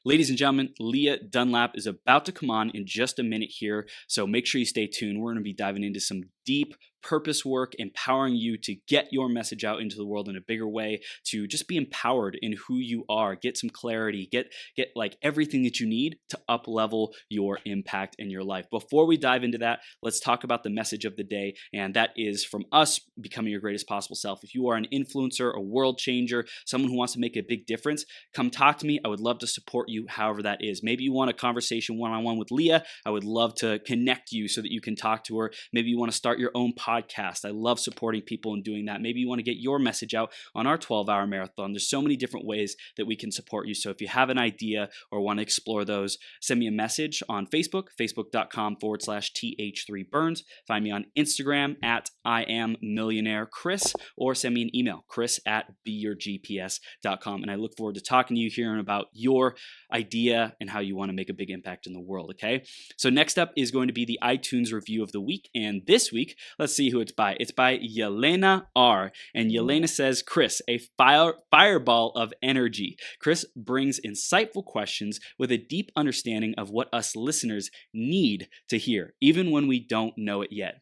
Ladies and gentlemen, Leah Dunlap is about to come on in just a minute here, so make sure you stay tuned. We're going to be diving into some deep purpose work, empowering you to get your message out into the world in a bigger way, to just be empowered in who you are, get some clarity, get like everything that you need to up level your impact in your life. Before we dive into that, let's talk about the message of the day, and that is from us, becoming your greatest possible self. If you are an influencer, a world changer, someone who wants to make a big difference, come talk to me. I would love to support you however that is. Maybe you want a conversation one-on-one with Leah. I would love to connect you so that you can talk to her. Maybe you want to start your own podcast. I love supporting people and doing that. Maybe you want to get your message out on our 12-hour marathon. There's so many different ways that we can support you. So if you have an idea or want to explore those, send me a message on Facebook, facebook.com/th3burns. Find me on Instagram at IamMillionaireChris, or send me an email, chris@beyourgps.com. And I look forward to talking to you, hearing about your idea and how you want to make a big impact in the world, okay? So next up is going to be the iTunes review of the week. And this week, let's see who it's by. It's by Yelena R. And Yelena says, Chris, a fireball of energy. Chris brings insightful questions with a deep understanding of what us listeners need to hear, even when we don't know it yet.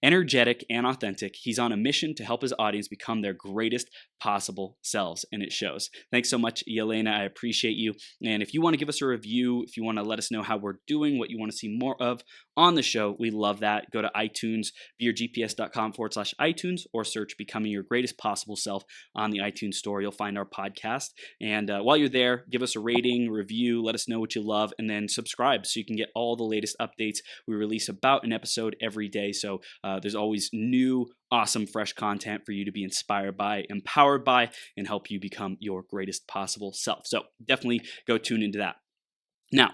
Energetic and authentic, he's on a mission to help his audience become their greatest possible selves, and it shows. Thanks so much, Yelena. I appreciate you. And if you want to give us a review, if you want to let us know how we're doing, what you want to see more of on the show, we love that. Go to iTunes, beyourgps.com/iTunes, or search Becoming Your Greatest Possible Self on the iTunes store. You'll find our podcast. And while you're there, give us a rating, review, let us know what you love, and then subscribe so you can get all the latest updates. We release about an episode every day, so there's always new, awesome, fresh content for you to be inspired by, empowered by, and help you become your greatest possible self. So definitely go tune into that. Now,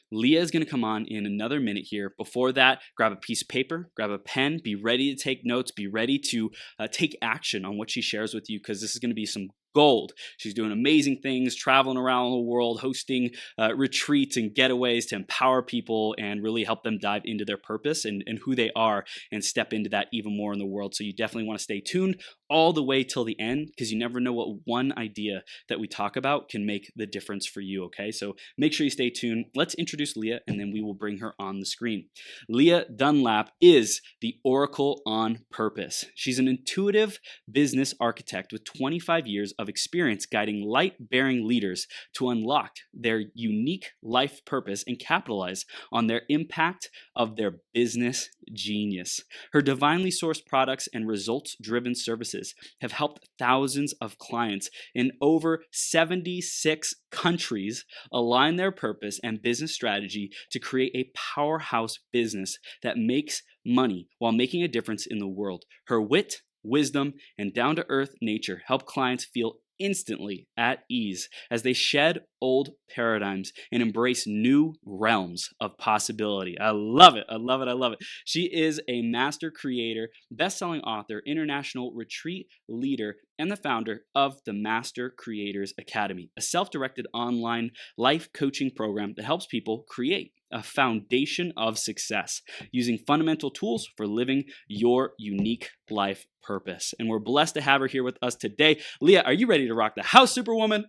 Leah is going to come on in another minute here. Before that, grab a piece of paper, grab a pen, be ready to take notes, be ready to take action on what she shares with you, because this is going to be some gold. She's doing amazing things, traveling around the world, hosting retreats and getaways to empower people and really help them dive into their purpose and who they are and step into that even more in the world. So you definitely want to stay tuned all the way till the end, because you never know what one idea that we talk about can make the difference for you, okay? So make sure you stay tuned. Let's introduce Leah, and then we will bring her on the screen. Leah Dunlap is the Oracle on Purpose. She's an intuitive business architect with 25 years of experience guiding light-bearing leaders to unlock their unique life purpose and capitalize on their impact of their business genius. Her divinely sourced products and results-driven services have helped thousands of clients in over 76 countries align their purpose and business strategy to create a powerhouse business that makes money while making a difference in the world. Her wit, wisdom, and down-to-earth nature help clients feel instantly at ease as they shed old paradigms and embrace new realms of possibility. I love it. I love it. I love it. She is a master creator, best-selling author, international retreat leader, and the founder of the Master Creators Academy, a self-directed online life coaching program that helps people create a foundation of success using fundamental tools for living your unique life purpose. And we're blessed to have her here with us today. Leah, are you ready to rock the house, Superwoman?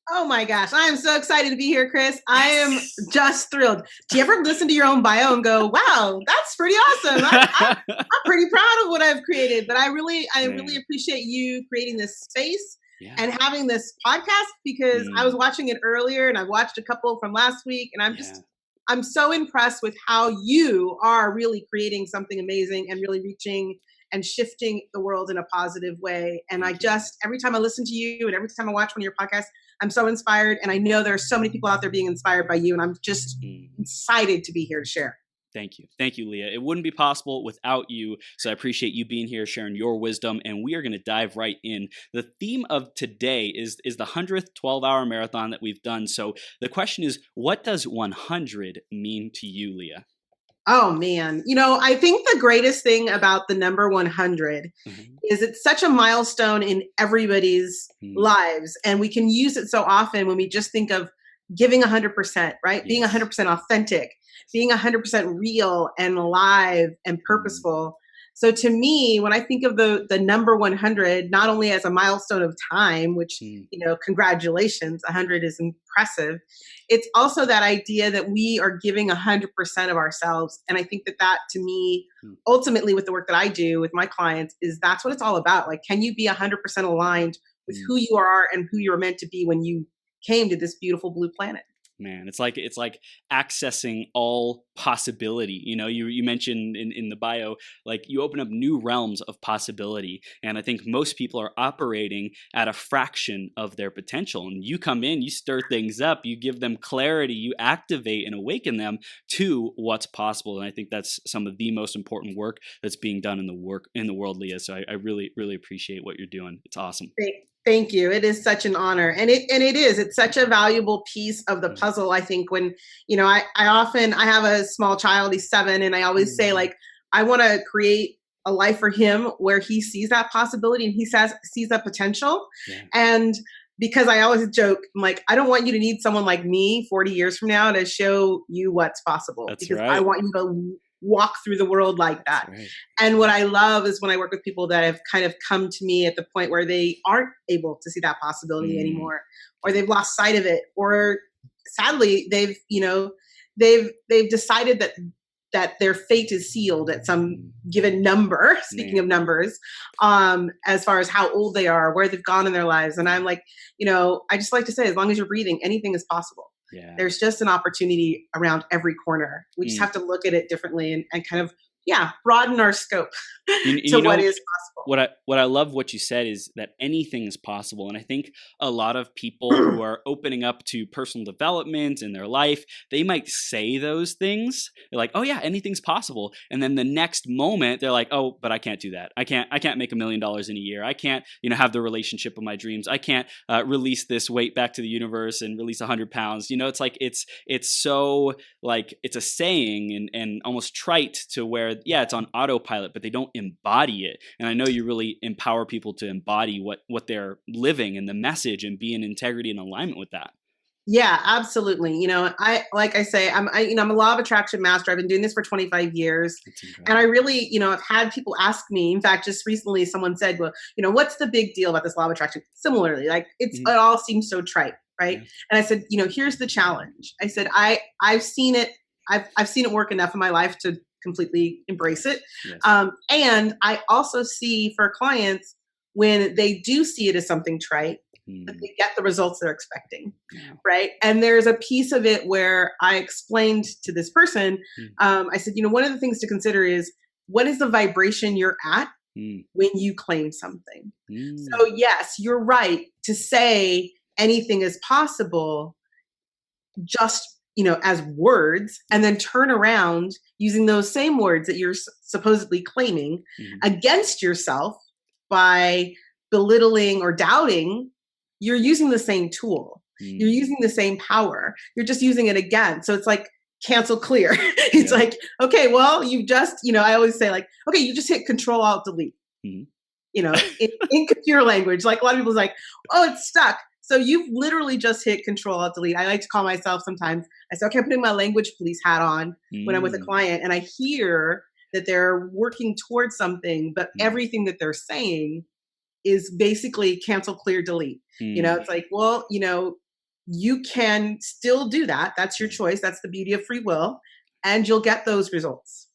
Oh my gosh, I am so excited to be here, Chris. I am just thrilled. Do you ever listen to your own bio and go, wow, that's pretty awesome. I'm pretty proud of what I've created, but I really appreciate you creating this space and having this podcast, because I was watching it earlier and I watched a couple from last week, and I'm so impressed with how you are really creating something amazing and really reaching and shifting the world in a positive way. And every time I listen to you and every time I watch one of your podcasts, I'm so inspired. And I know there are so many people out there being inspired by you. And I'm just excited to be here to share. Thank you. Thank you, Leah. It wouldn't be possible without you. So I appreciate you being here, sharing your wisdom, and we are going to dive right in. The theme of today is the 100th 12-hour marathon that we've done. So the question is, what does 100 mean to you, Leah? Oh, man. I think the greatest thing about the number 100 is it's such a milestone in everybody's lives. And we can use it so often when we just think of giving 100%, right? Being 100% authentic, being 100% real and alive and purposeful. So to me, when I think of the number 100, not only as a milestone of time, which, congratulations, 100 is impressive. It's also that idea that we are giving 100% of ourselves. And I think that to me, ultimately with the work that I do with my clients, is that's what it's all about. Like, can you be 100% aligned with who you are and who you're meant to be when you came to this beautiful blue planet? Man, it's like accessing all possibility. You mentioned in the bio, like you open up new realms of possibility. And I think most people are operating at a fraction of their potential. And you come in, you stir things up, you give them clarity, you activate and awaken them to what's possible. And I think that's some of the most important work that's being done in the world, Leah. So I really, really appreciate what you're doing. It's awesome. Thank you. It is such an honor. And it's such a valuable piece of the puzzle. I think when, I have a small child, he's 7, and I always say, like, I want to create a life for him where he sees that possibility and he sees that potential. Yeah. And because I always joke, I'm like, I don't want you to need someone like me 40 years from now to show you what's possible. That's because right. I want you to walk through the world like that. Right. And what I love is when I work with people that have kind of come to me at the point where they aren't able to see that possibility anymore, or they've lost sight of it, or sadly they've decided that their fate is sealed at some given number, speaking of numbers, as far as how old they are, where they've gone in their lives. And I'm like, I just like to say, as long as you're breathing, anything is possible. Yeah. There's just an opportunity around every corner. We just have to look at it differently and kind of, broaden our scope to what is possible. What I love what you said is that anything is possible. And I think a lot of people who are opening up to personal development in their life, they might say those things. They're like, oh yeah, anything's possible. And then the next moment they're like, oh, but I can't do that. I can't make $1 million in a year. I can't, have the relationship of my dreams. I can't release this weight back to the universe and release 100 pounds. It's like, it's so like, it's a saying and almost trite to where, it's on autopilot, but they don't embody it. And I know you really empower people to embody what they're living and the message and be in integrity and alignment with that. Yeah, absolutely. I'm a law of attraction master. I've been doing this for 25 years. And I really, I've had people ask me, in fact, just recently someone said, well, what's the big deal about this law of attraction? Similarly, like it all seems so trite, right? Yeah. And I said, here's the challenge. I said, I've seen it. I've seen it work enough in my life to completely embrace it. Yes. And I also see for clients, when they do see it as something trite, that they get the results they're expecting, right? And there's a piece of it where I explained to this person, I said, one of the things to consider is, what is the vibration you're at when you claim something? So yes, you're right to say anything is possible, just as words, and then turn around using those same words that you're supposedly claiming against yourself by belittling or doubting. You're using the same tool. You're using the same power. You're just using it again. So it's like cancel clear. It's like, okay, well, you just, I always say, like, okay, you just hit Control Alt Delete. In computer language, like a lot of people's like, oh, it's stuck. So you've literally just hit Control Alt Delete. I like to call myself sometimes, I say, okay, I'm putting my language police hat on when I'm with a client, and I hear that they're working towards something, but everything that they're saying is basically cancel, clear, delete. It's like, well, you can still do that. That's your choice. That's the beauty of free will, and you'll get those results,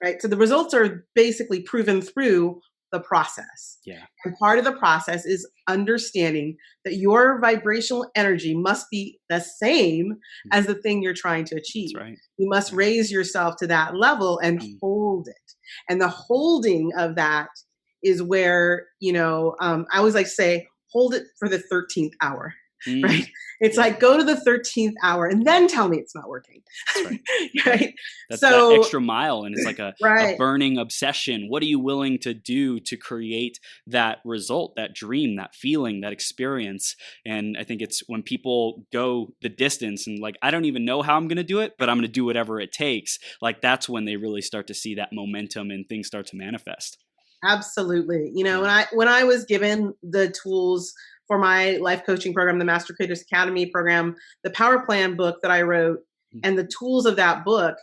right? So the results are basically proven through the process. Yeah. And part of the process is understanding that your vibrational energy must be the same as the thing you're trying to achieve. That's right. You must raise yourself to that level and hold it. And the holding of that is where, I always like to say, hold it for the 13th hour, right? It's like, go to the 13th hour and then tell me it's not working. That's right. Right? That's that extra mile. And it's like a burning obsession. What are you willing to do to create that result, that dream, that feeling, that experience? And I think it's when people go the distance and like, I don't even know how I'm going to do it, but I'm going to do whatever it takes. Like, that's when they really start to see that momentum and things start to manifest. Absolutely. When I was given the tools for my life coaching program, the Master Creators Academy program, the Power Plan book that I wrote, and the tools of that book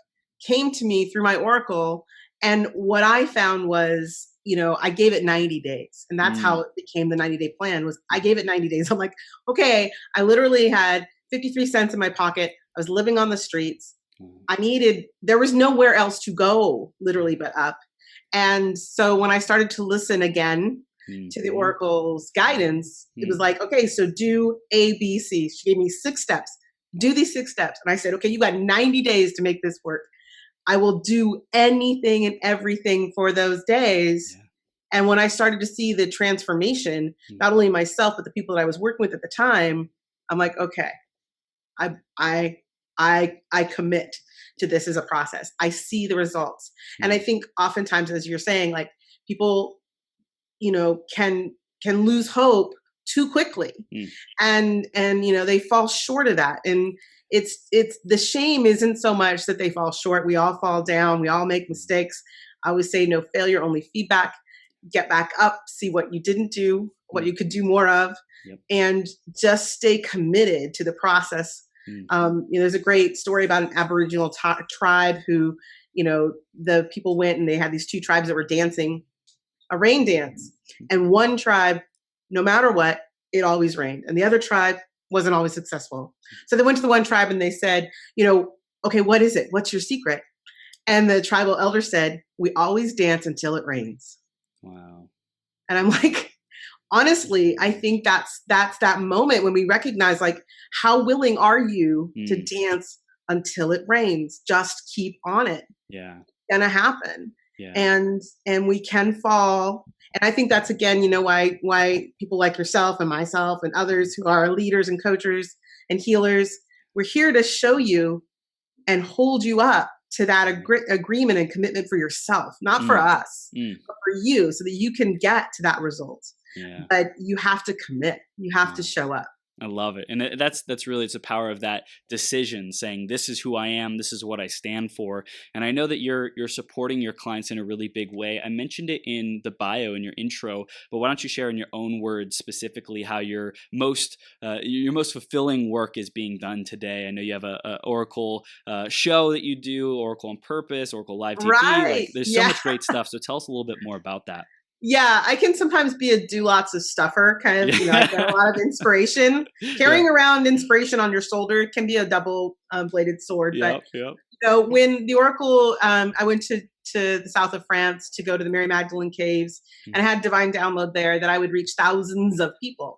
came to me through my oracle. And what I found was, I gave it 90 days. And that's how it became the 90-day plan. Was I gave it 90 days. I'm like, okay, I literally had 53 cents in my pocket. I was living on the streets. There was nowhere else to go, literally, but up. And so when I started to listen again to the Oracle's guidance, it was like, okay, so do A, B, C. She gave me 6 steps. Do these 6 steps. And I said, okay, you got 90 days to make this work. I will do anything and everything for those days. Yeah. And when I started to see the transformation, not only myself, but the people that I was working with at the time, I'm like, okay, I commit to this as a process. I see the results. And I think oftentimes, as you're saying, like people, can lose hope too quickly. And they fall short of that. And it's the shame isn't so much that they fall short. We all fall down. We all make mistakes. I always say no failure, only feedback. Get back up, see what you didn't do, what you could do more of, and just stay committed to the process. There's a great story about an Aboriginal tribe who, the people went and they had these 2 tribes that were dancing a rain dance. And one tribe, no matter what, it always rained. And the other tribe wasn't always successful. So they went to the one tribe and they said, okay, what is it? What's your secret? And the tribal elder said, we always dance until it rains. Wow. And I'm like, honestly, I think that's that moment when we recognize, like, how willing are you to dance until it rains? Just keep on it. Yeah. It's gonna happen. Yeah. And we can fall. And I think that's, again, why people like yourself and myself and others who are leaders and coaches and healers, we're here to show you and hold you up to that agreement and commitment for yourself, not for us, but for you, so that you can get to that result. Yeah. But you have to commit. You have to show up. I love it. And that's really, it's the power of that decision, saying this is who I am, this is what I stand for. And I know that you're supporting your clients in a really big way. I mentioned it in the bio, in your intro, but why don't you share in your own words specifically how your most fulfilling work is being done today? I know you have a Oracle show that you do, Oracle on Purpose, Oracle Live TV. Right. Like, there's so much great stuff. So tell us a little bit more about that. Yeah, I can sometimes be a do lots of stuffer kind of, I get a lot of inspiration. Carrying around inspiration on your shoulder can be a double bladed sword. But when the Oracle, I went to the south of France to go to the Mary Magdalene Caves, and I had divine download there that I would reach thousands of people.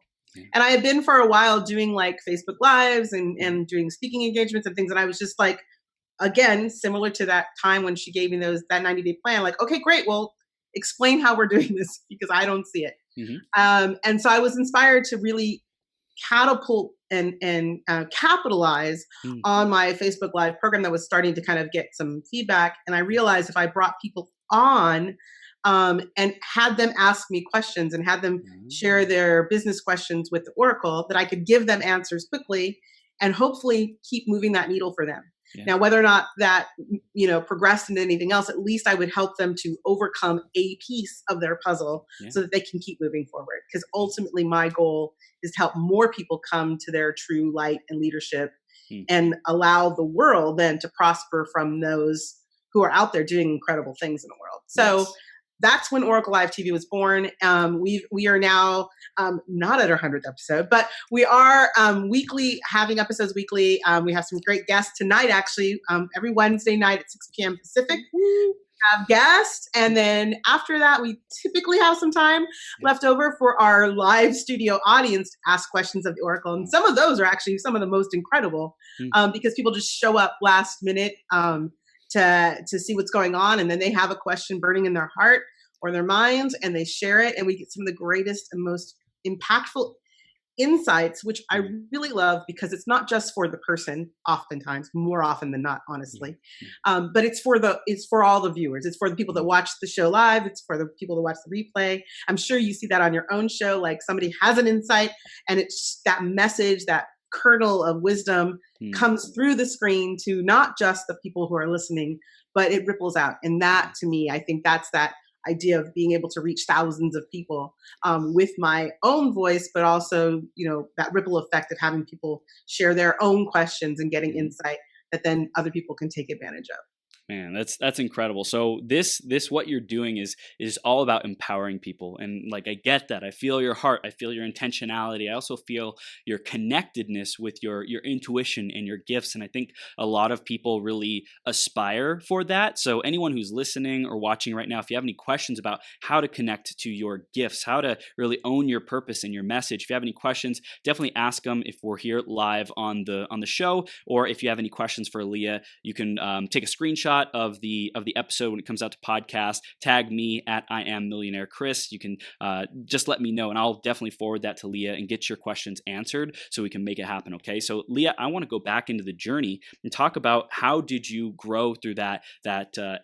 And I had been for a while doing like Facebook Lives and doing speaking engagements and things. And I was just like, again, similar to that time when she gave me that 90-day plan, like, okay, great. Well, explain how we're doing this, because I don't see it. And so I was inspired to really catapult and capitalize on my Facebook Live program that was starting to kind of get some feedback. And I realized if I brought people on and had them ask me questions and had them share their business questions with the Oracle, that I could give them answers quickly and hopefully keep moving that needle for them. Yeah. Now, whether or not that, progressed into anything else, at least I would help them to overcome a piece of their puzzle so that they can keep moving forward. Because ultimately my goal is to help more people come to their true light and leadership and allow the world then to prosper from those who are out there doing incredible things in the world. So that's when Oracle Live TV was born. We are now not at our 100th episode, but we are weekly, having episodes weekly. We have some great guests tonight, actually. Every Wednesday night at 6 p.m. Pacific, we have guests. And then after that, we typically have some time left over for our live studio audience to ask questions of the Oracle. And some of those are actually some of the most incredible because people just show up last minute to see what's going on. And then they have a question burning in their heart or their minds, and they share it. And we get some of the greatest and most impactful insights, which I really love, because it's not just for the person, oftentimes, more often than not, honestly, but it's for all the viewers. It's for the people that watch the show live. It's for the people that watch the replay. I'm sure you see that on your own show, like somebody has an insight and it's that message, that kernel of wisdom comes through the screen to not just the people who are listening, but it ripples out. And that, to me, I think that's that idea of being able to reach thousands of people with my own voice, but also, that ripple effect of having people share their own questions and getting insight that then other people can take advantage of. Man, that's incredible. So this what you're doing is all about empowering people, and like I get that. I feel your heart. I feel your intentionality. I also feel your connectedness with your intuition and your gifts. And I think a lot of people really aspire for that. So anyone who's listening or watching right now, if you have any questions about how to connect to your gifts, how to really own your purpose and your message, if you have any questions, definitely ask them if we're here live on the show, or if you have any questions for Leah, you can take a screenshot of the episode when it comes out to podcast, tag me at I am Millionaire Chris. You can just let me know, and I'll definitely forward that to Leah and get your questions answered so we can make it happen. Okay, so Leah, I want to go back into the journey and talk about how did you grow through that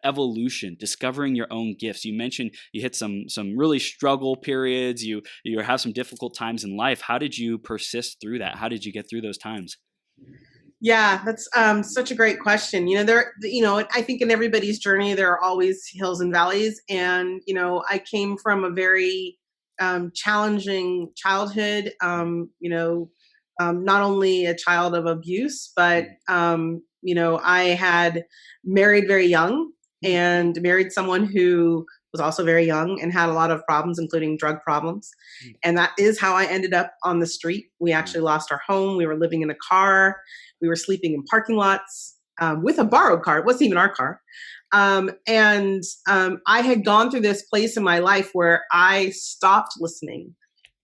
evolution, discovering your own gifts. You mentioned you hit some really struggle periods. You have some difficult times in life. How did you persist through that? How did you get through those times? Yeah, that's such a great question. I think in everybody's journey, there are always hills and valleys. And, I came from a very challenging childhood, not only a child of abuse, but, I had married very young and married someone who was also very young and had a lot of problems, including drug problems. And that is how I ended up on the street. We actually lost our home. We were living in a car. We were sleeping in parking lots with a borrowed car. It wasn't even our car. I had gone through this place in my life where I stopped listening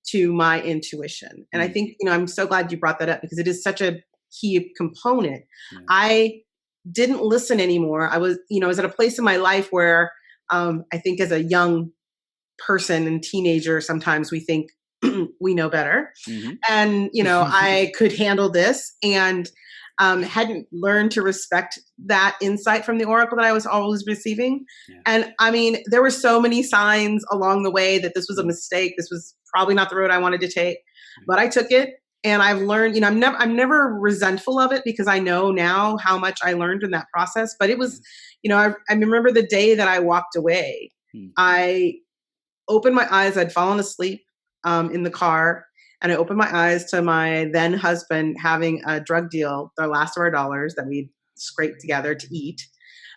to my intuition. And I think, I'm so glad you brought that up because it is such a key component. Yeah. I didn't listen anymore. I was at a place in my life where I think as a young person and teenager, sometimes we think we know better. Mm-hmm. And, I could handle this and hadn't learned to respect that insight from the oracle that I was always receiving. Yeah. And I mean, there were so many signs along the way that this was a mistake. This was probably not the road I wanted to take, but I took it. And I've learned, I'm never resentful of it because I know now how much I learned in that process. But it was, I remember the day that I walked away. I opened my eyes. I'd fallen asleep in the car, and I opened my eyes to my then husband having a drug deal, the last of our dollars that we'd scraped together to eat.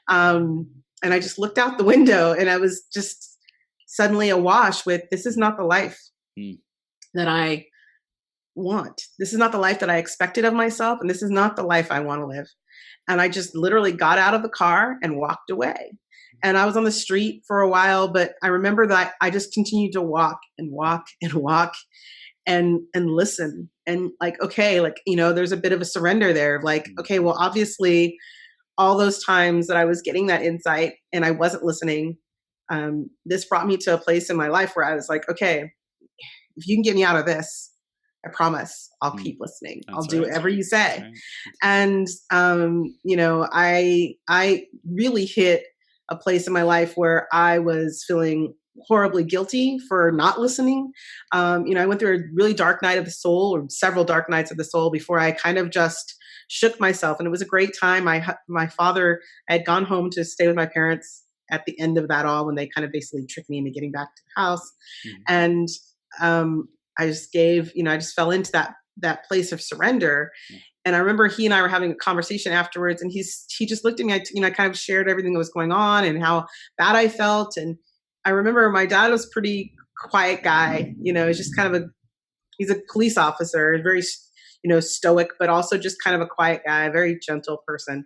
And I just looked out the window, and I was just suddenly awash with, this is not the life that I want. This is not the life that I expected of myself, and this is not the life I want to live. And I just literally got out of the car and walked away. And I was on the street for a while, but I remember that I just continued to walk and walk and walk and listen. And there's a bit of a surrender there. Like, okay, well, obviously all those times that I was getting that insight and I wasn't listening, this brought me to a place in my life where I was like, okay, if you can get me out of this, I promise I'll keep listening. I'll do whatever you say. Right. And, I really hit a place in my life where I was feeling horribly guilty for not listening. I went through a really dark night of the soul, or several dark nights of the soul, before I kind of just shook myself. And it was a great time. My father, I had gone home to stay with my parents at the end of that all, when they kind of basically tricked me into getting back to the house. Mm-hmm. And, I just I just fell into that place of surrender. And I remember he and I were having a conversation afterwards, and he just looked at me. I kind of shared everything that was going on and how bad I felt. And I remember my dad was a pretty quiet guy. He's just kind of he's a police officer, very, stoic, but also just kind of a quiet guy, a very gentle person.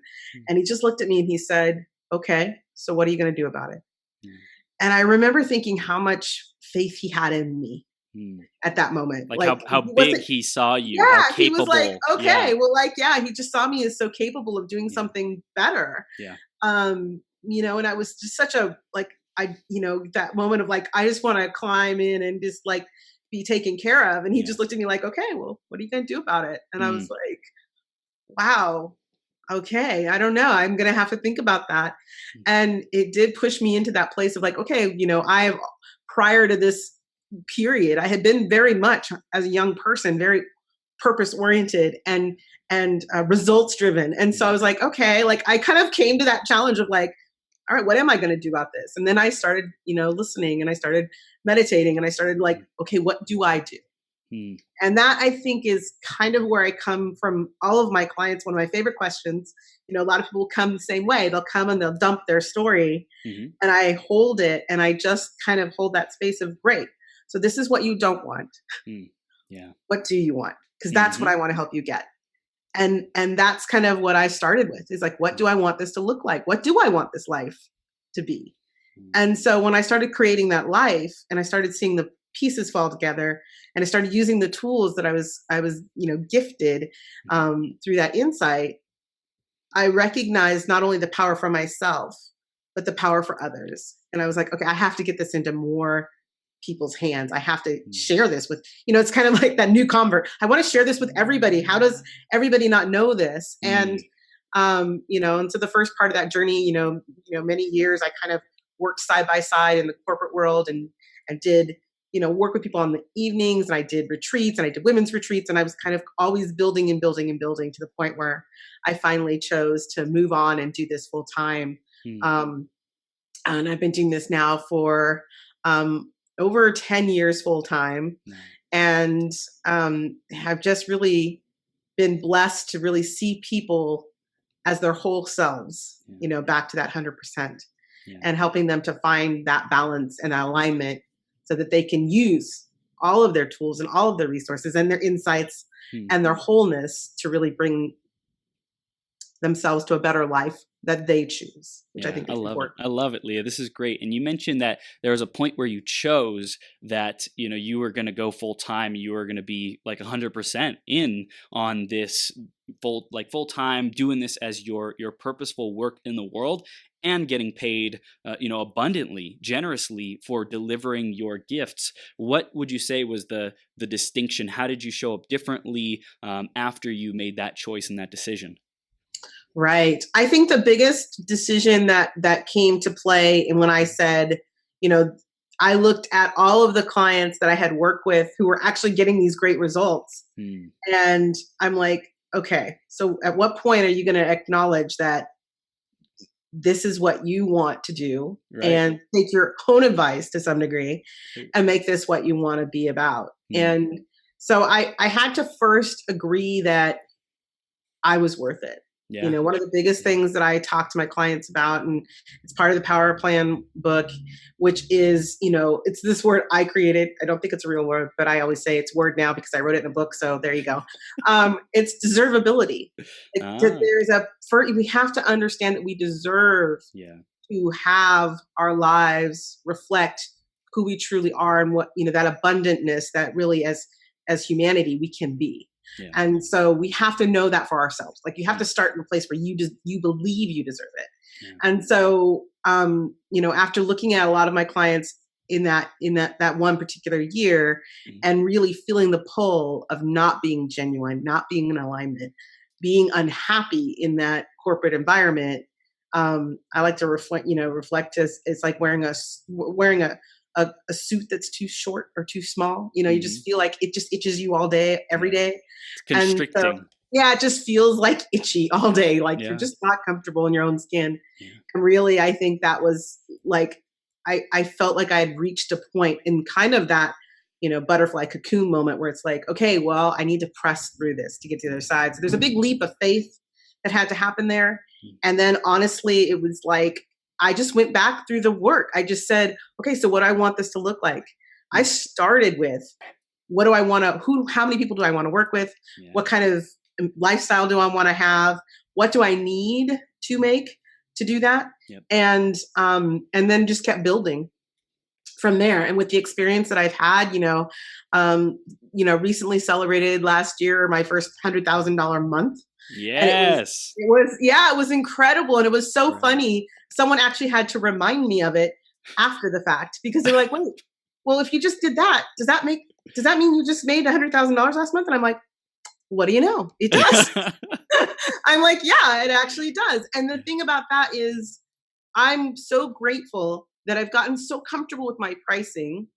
And he just looked at me and he said, okay, so what are you going to do about it? And I remember thinking how much faith he had in me. At that moment, like how big he saw you, how capable. He was like, okay, he just saw me as so capable of doing something better. Yeah. And I was just such a that moment of I just want to climb in and just be taken care of. And he just looked at me like, okay, well, what are you going to do about it? And I was like, wow, okay, I don't know. I'm going to have to think about that. And it did push me into that place of okay, prior to this period, I had been very much as a young person, very purpose oriented and results driven. And so I was like, okay, I kind of came to that challenge of all right, what am I going to do about this? And then I started, listening, and I started meditating, and I started okay, what do I do? Mm. And that, I think, is kind of where I come from. All of my clients, one of my favorite questions, a lot of people come the same way. They'll come and they'll dump their story, Mm-hmm. and I hold it, and I just kind of hold that space of, great. So this is what you don't want. Mm. Yeah. What do you want? Because that's what I want to help you get. And that's kind of what I started with, is like, what do I want this to look like? What do I want this life to be? And so when I started creating that life, and I started seeing the pieces fall together, and I started using the tools that I was gifted through that insight, I recognized not only the power for myself, but the power for others. And I was like, okay, I have to get this into more people's hands. I have to share this with, it's kind of like that new convert. I want to share this with everybody. How does everybody not know this? And, and so the first part of that journey, many years I kind of worked side by side in the corporate world, and did, work with people on the evenings, and I did retreats, and I did women's retreats, and I was kind of always building and building and building, to the point where I finally chose to move on and do this full time. And I've been doing this now for over 10 years full time, and have just really been blessed to really see people as their whole selves, back to that 100%, and helping them to find that balance and that alignment, so that they can use all of their tools and all of their resources and their insights and their wholeness to really bring themselves to a better life that they choose, which I think is important. I love it, Leah. This is great. And you mentioned that there was a point where you chose that, you were going to go full time. You were going to be like 100% in on this full time, doing this as your purposeful work in the world, and getting paid, abundantly, generously for delivering your gifts. What would you say was the distinction? How did you show up differently after you made that choice and that decision? Right. I think the biggest decision that came to play, and when I said, I looked at all of the clients that I had worked with who were actually getting these great results. And I'm like, okay, so at what point are you going to acknowledge that this is what you want to do, and take your own advice to some degree and make this what you want to be about? And so I had to first agree that I was worth it. Yeah. One of the biggest things that I talk to my clients about, and it's part of the Power Plan book, which is, it's this word I created. I don't think it's a real word, but I always say it's word now because I wrote it in a book. So there you go. It's deservability. We have to understand that we deserve to have our lives reflect who we truly are, and what, that abundantness that really as humanity we can be. Yeah. And so we have to know that for ourselves. Like, you have to start in a place where you believe you deserve it. Yeah. And so, after looking at a lot of my clients in that one particular year, and really feeling the pull of not being genuine, not being in alignment, being unhappy in that corporate environment, I like to reflect as it's like wearing a suit that's too short or too small. You just feel like it just itches you all day, every day. It's constricting. And so, it just feels like itchy all day. Like you're just not comfortable in your own skin. Yeah. And really, I think that was like, I felt like I had reached a point in kind of that, butterfly cocoon moment where it's like, okay, well, I need to press through this to get to the other side. So there's a big leap of faith that had to happen there. And then honestly, it was like, I just went back through the work. I just said, okay, so what do I want this to look like? I started with, what do I want to, how many people do I want to work with? Yeah. What kind of lifestyle do I want to have? What do I need to make to do that? Yep. And then just kept building from there. And with the experience that I've had, recently celebrated last year, my first $100,000 month. Yes. It was incredible. And it was so funny. Someone actually had to remind me of it after the fact, because they're like, wait, well, if you just did that, does that mean you just made $100,000 last month? And I'm like, what do you know? It does. I'm like, yeah, it actually does. And the thing about that is, I'm so grateful that I've gotten so comfortable with my pricing.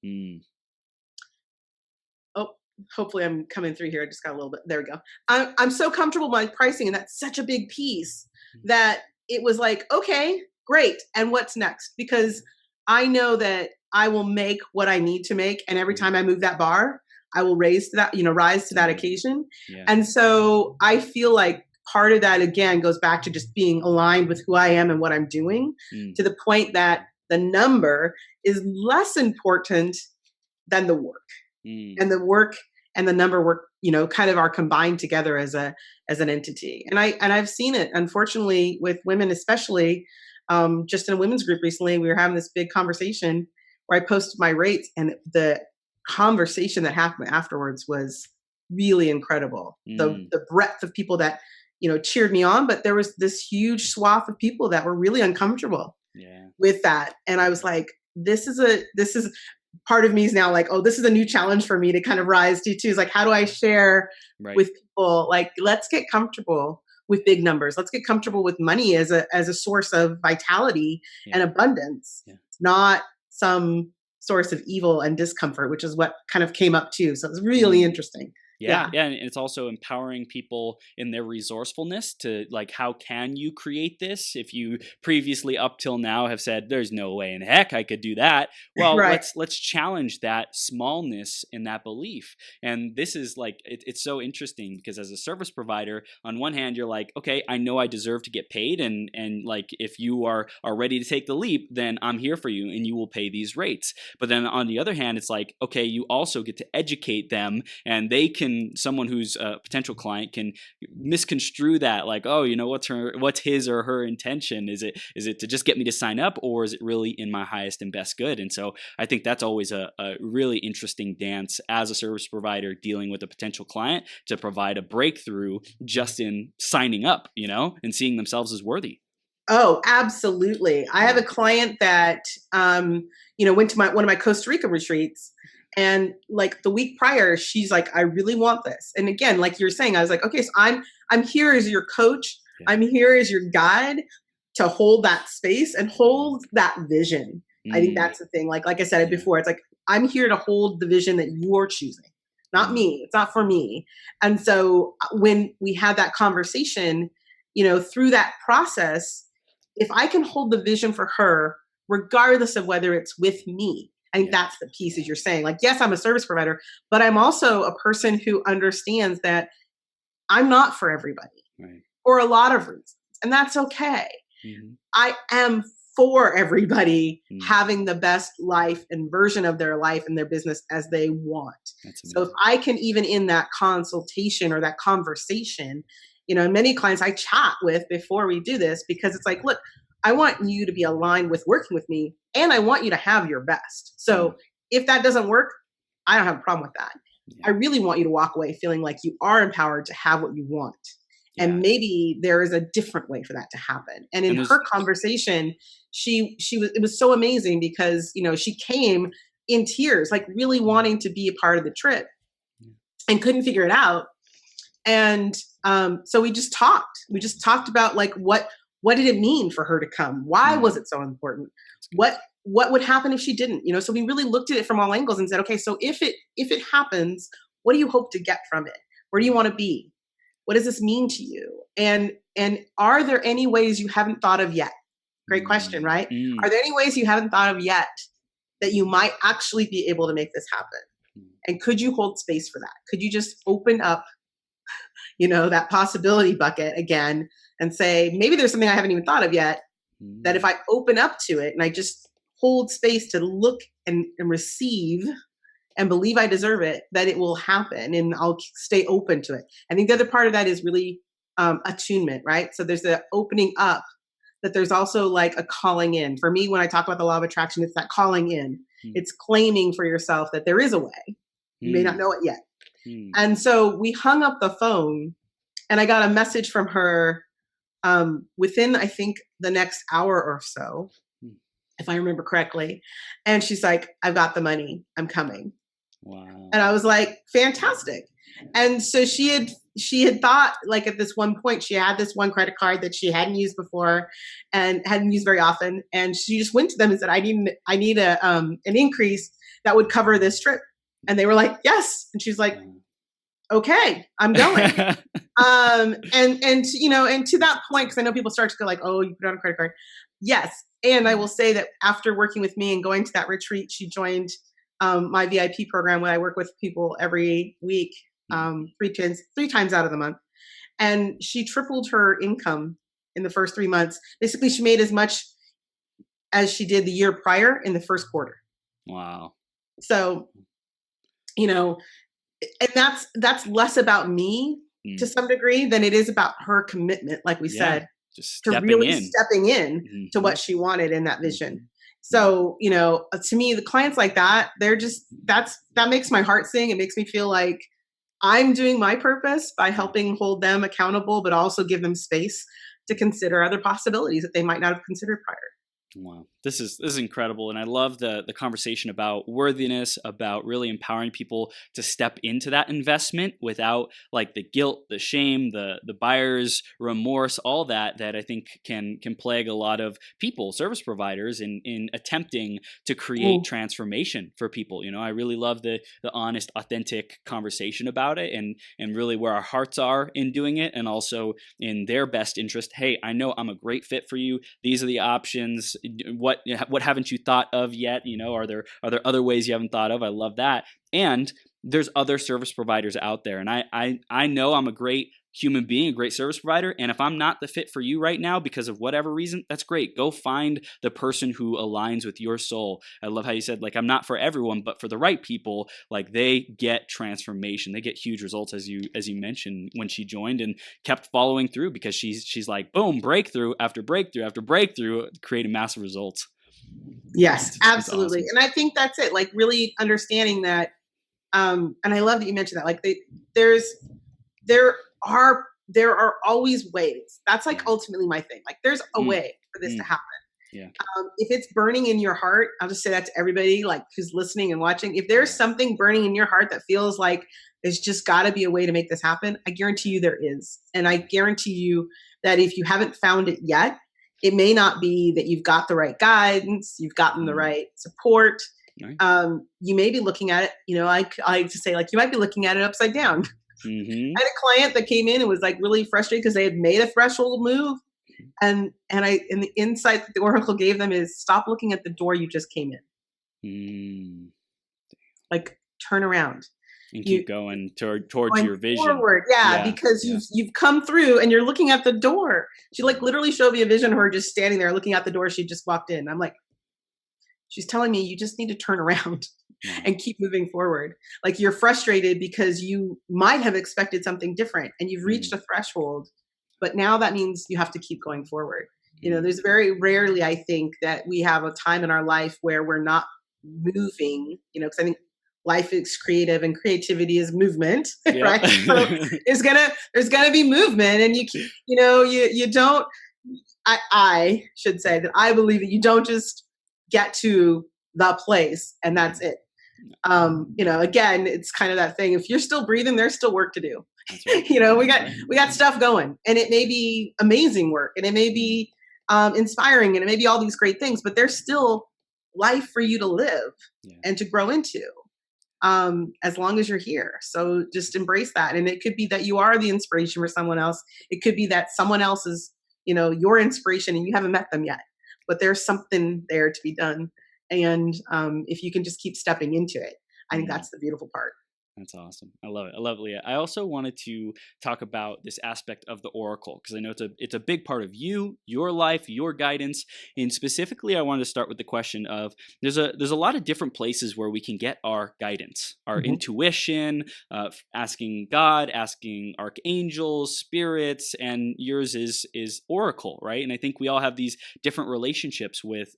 Oh, hopefully I'm coming through here. I just got a little bit. There we go. I'm so comfortable with my pricing, and that's such a big piece that it was like, okay, great. And what's next? Because I know that I will make what I need to make. And every time I move that bar, I will rise to that occasion. Yeah. And so I feel like part of that, again, goes back to just being aligned with who I am and what I'm doing, to the point that the number is less important than the work. And the work and the number work, kind of are combined together as an entity. And I've seen it, unfortunately, with women, especially just in a women's group recently. We were having this big conversation where I posted my rates, and the conversation that happened afterwards was really incredible. The breadth of people that, cheered me on, but there was this huge swath of people that were really uncomfortable with that. And I was like, this is part of me is now like, oh, this is a new challenge for me to kind of rise to too. Is like, how do I share with people? Like, let's get comfortable with big numbers. Let's get comfortable with money as a source of vitality and abundance, not some source of evil and discomfort, which is what kind of came up too. So it was really interesting. Yeah. And it's also empowering people in their resourcefulness to like, how can you create this? If you previously up till now have said, there's no way in heck I could do that. Well, let's challenge that smallness in that belief. And this is like, it's so interesting because as a service provider, on one hand, you're like, okay, I know I deserve to get paid. And like, if you are ready to take the leap, then I'm here for you and you will pay these rates. But then on the other hand, it's like, okay, you also get to educate them, and they can, someone who's a potential client can misconstrue that like, oh, what's his or her intention? Is it to just get me to sign up, or is it really in my highest and best good? And so I think that's always a really interesting dance as a service provider dealing with a potential client, to provide a breakthrough just in signing up, and seeing themselves as worthy. Oh, absolutely. I have a client that, went to one of my Costa Rica retreats. And like the week prior, she's like, I really want this. And again, like you're saying, I was like, okay, so I'm here as your coach. I'm here as your guide to hold that space and hold that vision. I think that's the thing. Like I said it before, it's like, I'm here to hold the vision that you're choosing, not me. It's not for me. And so when we had that conversation, through that process, if I can hold the vision for her, regardless of whether it's with me, I think that's the piece, as you're saying. Like, yes, I'm a service provider, but I'm also a person who understands that I'm not for everybody for a lot of reasons. And that's okay. I am for everybody having the best life and version of their life and their business as they want. So if I can, even in that consultation or that conversation, many clients I chat with before we do this, because it's like, look, I want you to be aligned with working with me, and I want you to have your best. So if that doesn't work, I don't have a problem with that. I really want you to walk away feeling like you are empowered to have what you want. And maybe there is a different way for that to happen. And in her conversation, it was so amazing because, she came in tears, like really wanting to be a part of the trip and couldn't figure it out. And so we just talked. We just talked about like, what did it mean for her to come? Why was it so important? What would happen if she didn't? So we really looked at it from all angles and said, okay, so if it happens, what do you hope to get from it? Where do you want to be? What does this mean to you? And are there any ways you haven't thought of yet? Great question, right? Are there any ways you haven't thought of yet that you might actually be able to make this happen? And could you hold space for that? Could you just open up, that possibility bucket again and say, maybe there's something I haven't even thought of yet, that if I open up to it and I just hold space to look and receive and believe I deserve it, that it will happen and I'll stay open to it. I think the other part of that is really attunement, right? So there's the opening up, that there's also like a calling in. For me, when I talk about the law of attraction, it's that calling in. It's claiming for yourself that there is a way. You may not know it yet. And so we hung up the phone, and I got a message from her within, I think, the next hour or so, if I remember correctly. And she's like, I've got the money. I'm coming. Wow. And I was like, fantastic. And so she had thought, like, at this one point, she had this one credit card that she hadn't used before and hadn't used very often. And she just went to them and said, I need an increase that would cover this trip. And they were like, yes. And she's like, okay, I'm going. And to that point, because I know people start to go like, oh, you put on a credit card. Yes. And I will say that after working with me and going to that retreat, she joined my VIP program when I work with people every week, 3 times out of the month. And she tripled her income in the first 3 months. Basically, she made as much as she did the year prior in the first quarter. Wow. So, and that's less about me to some degree than it is about her commitment, like we said, just to really stepping in to what she wanted in that vision. So, to me, the clients like that, that makes my heart sing. It makes me feel like I'm doing my purpose by helping hold them accountable, but also give them space to consider other possibilities that they might not have considered prior. Wow. This is incredible. And I love the conversation about worthiness, about really empowering people to step into that investment without like the guilt, the shame, the buyer's remorse, all that I think can plague a lot of people, service providers in attempting to create transformation for people. I really love the honest, authentic conversation about it and really where our hearts are in doing it, and also in their best interest. Hey, I know I'm a great fit for you. These are the options. What haven't you thought of yet? Are there other ways you haven't thought of? I love that. And there's other service providers out there, and I know I'm a great human being, a great service provider, and if I'm not the fit for you right now because of whatever reason, that's great. Go find the person who aligns with your soul. I love how you said, like, I'm not for everyone, but for the right people, like, they get transformation. They get huge results, as you mentioned, when she joined and kept following through, because she's like, boom, breakthrough after breakthrough after breakthrough, creating massive results. Yes, absolutely. Awesome. And I think that's it, like really understanding that. And I love that you mentioned that, like there are always ways. That's like ultimately my thing. Like there's a way for this to happen. Yeah. If it's burning in your heart, I'll just say that to everybody like who's listening and watching. If there's something burning in your heart that feels like there's just got to be a way to make this happen, I guarantee you there is. And I guarantee you that if you haven't found it yet, it may not be that you've got the right guidance, you've gotten the right support. Right. You may be looking at it, I like to say, like, you might be looking at it upside down. I had a client that came in and was like really frustrated because they had made a threshold move. And the insight that the Oracle gave them is stop looking at the door you just came in. Like turn around. And keep going towards your vision. Forward. Yeah, because you've come through and you're looking at the door. She like literally showed me a vision of her just standing there looking at the door she just walked in. I'm like, she's telling me you just need to turn around and keep moving forward. Like you're frustrated because you might have expected something different and you've reached a threshold, but now that means you have to keep going forward. There's very rarely, I think, that we have a time in our life where we're not moving, because I think life is creative and creativity is movement, right? So there's gonna be movement, and you don't. I should say that I believe that you don't just get to the place and that's it. Again, it's kind of that thing. If you're still breathing, there's still work to do. Right. we got stuff going, and it may be amazing work, and it may be inspiring, and it may be all these great things, but there's still life for you to live and to grow into. As long as you're here. So just embrace that. And it could be that you are the inspiration for someone else. It could be that someone else is, your inspiration and you haven't met them yet, but there's something there to be done. And if you can just keep stepping into it, I think that's the beautiful part. That's awesome. I love it. I love it, Leah. I also wanted to talk about this aspect of the Oracle, because I know it's a big part of you, your life, your guidance. And specifically, I wanted to start with the question of there's a lot of different places where we can get our guidance, our intuition, asking God, asking archangels, spirits, and yours is Oracle, right? And I think we all have these different relationships with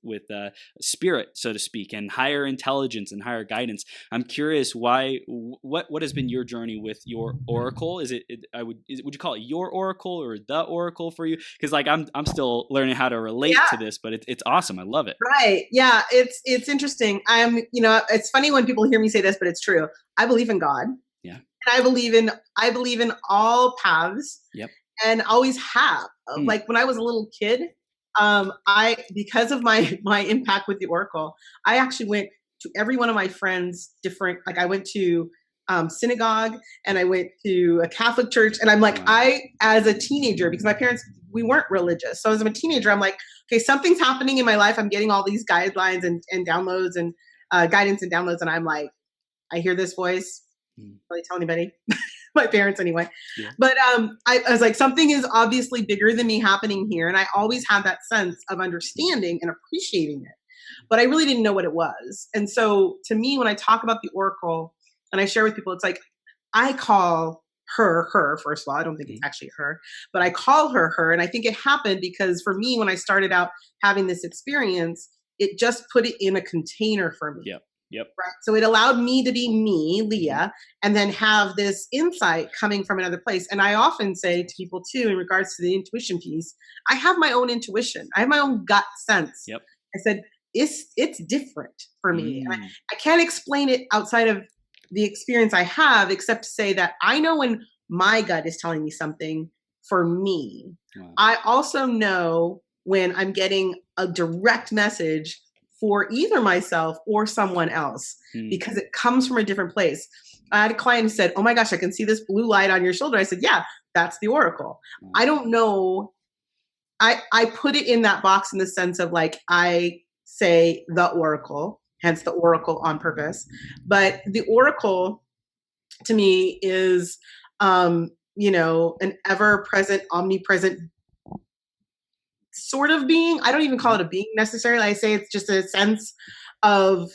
spirit, so to speak, and higher intelligence and higher guidance. I'm curious why. What has been your journey with your Oracle? Would you call it your Oracle or the Oracle for you? Because like I'm still learning how to relate to this, but it's awesome. I love it. Right. Yeah. It's interesting. It's funny when people hear me say this, but it's true. I believe in God. Yeah. And I believe in all paths. Yep. And always have. Like when I was a little kid, because of my impact with the Oracle, I actually went to every one of my friends different. Like I went to synagogue, and I went to a Catholic church, and I'm like, as a teenager, because my parents, we weren't religious. So as a teenager, I'm like, okay, something's happening in my life. I'm getting all these guidelines and downloads, and guidance and downloads, and I'm like, I hear this voice. Mm. Really tell anybody, my parents anyway. Yeah. But I was like, something is obviously bigger than me happening here, and I always had that sense of understanding and appreciating it, but I really didn't know what it was. And so, to me, when I talk about the oracle and I share with people, it's like I call her first of all. I don't think it's actually her, but I call her, and I think it happened because for me, when I started out having this experience, it just put it in a container for me. Yep. Right. So it allowed me to be me, Leah, and then have this insight coming from another place. And I often say to people too, in regards to the intuition piece, I have my own intuition. I have my own gut sense. Yep. I said, it's different for me. And I can't explain it outside of the experience I have, except to say that I know when my gut is telling me something for me. Wow. I also know when I'm getting a direct message for either myself or someone else, because it comes from a different place. I had a client who said, oh my gosh, I can see this blue light on your shoulder. I said, yeah, that's the oracle. I don't know. I put it in that box in the sense of like, I say the oracle, hence the oracle on purpose. But the oracle to me is, an ever-present, omnipresent sort of being. I don't even call it a being necessarily. I say it's just a sense of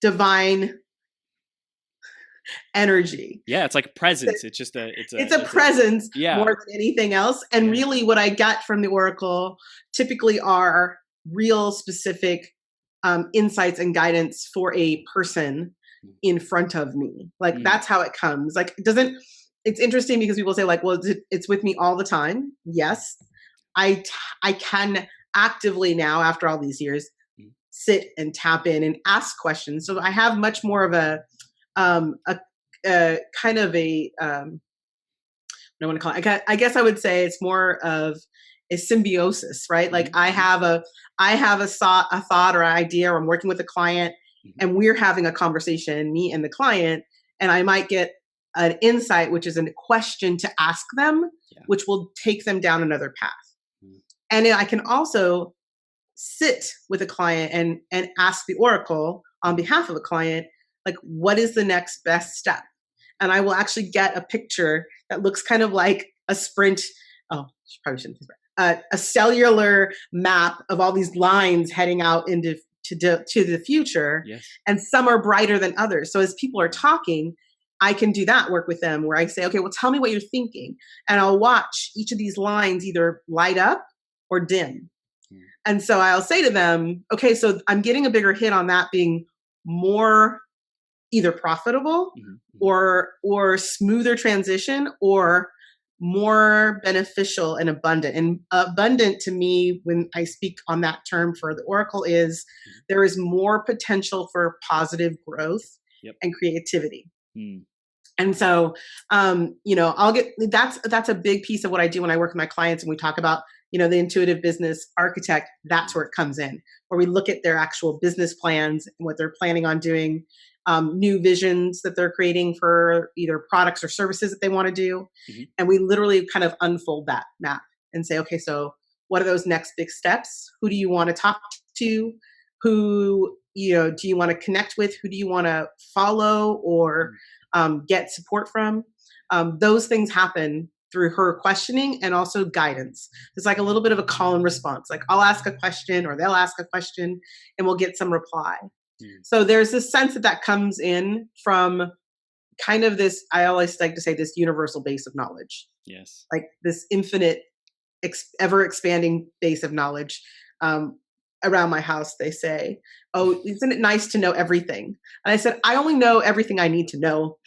divine energy. Yeah, it's like a presence. It's a presence more than anything else. And really what I got from the oracle typically are real specific insights and guidance for a person in front of me. Like that's how it comes. Like it's interesting because people say like, well, it's with me all the time. Yes. I can actively now, after all these years, sit and tap in and ask questions. So I have much more of a kind of a, what do I want to call it? I guess I would say it's more of a symbiosis, right? Like I have a thought or an idea, or I'm working with a client and we're having a conversation, me and the client, and I might get an insight, which is a question to ask them, which will take them down another path. And then I can also sit with a client and ask the oracle on behalf of a client, like, what is the next best step? And I will actually get a picture that looks kind of like a sprint. Oh, probably shouldn't say sprint. A cellular map of all these lines heading out into to the future. Yes. And some are brighter than others. So as people are talking, I can do that work with them where I say, okay, well, tell me what you're thinking. And I'll watch each of these lines either light up or dim. And so I'll say to them, okay, so I'm getting a bigger hit on that being more either profitable or smoother transition or more beneficial and abundant. And abundant to me, when I speak on that term for the oracle, is there is more potential for positive growth and creativity. And so, I'll get, that's a big piece of what I do when I work with my clients and we talk about, the intuitive business architect. That's where it comes in, where we look at their actual business plans and what they're planning on doing, new visions that they're creating for either products or services that they want to do. And we literally kind of unfold that map and say, okay, so what are those next big steps? Who do you want to talk to? Who, do you want to connect with? Who do you want to follow or get support from? Those things happen through her questioning and also guidance. It's like a little bit of a call and response. Like I'll ask a question or they'll ask a question and we'll get some reply. So there's this sense that comes in from kind of this, I always like to say, this universal base of knowledge. Yes. Like this infinite, ever expanding base of knowledge. Around my house, they say, oh, isn't it nice to know everything? And I said, I only know everything I need to know.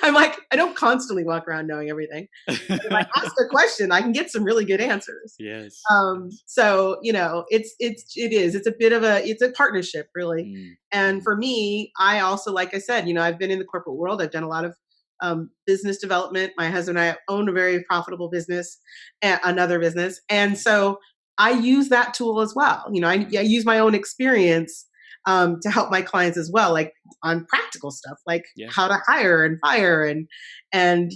I'm like, I don't constantly walk around knowing everything. But if I ask a question, I can get some really good answers. Yes. So, it's a bit of it's a partnership really. And for me, I also, like I said, I've been in the corporate world. I've done a lot of business development. My husband and I own a very profitable business, another business. And so I use that tool as well. I use my own experience to help my clients as well, like on practical stuff, like how to hire and fire and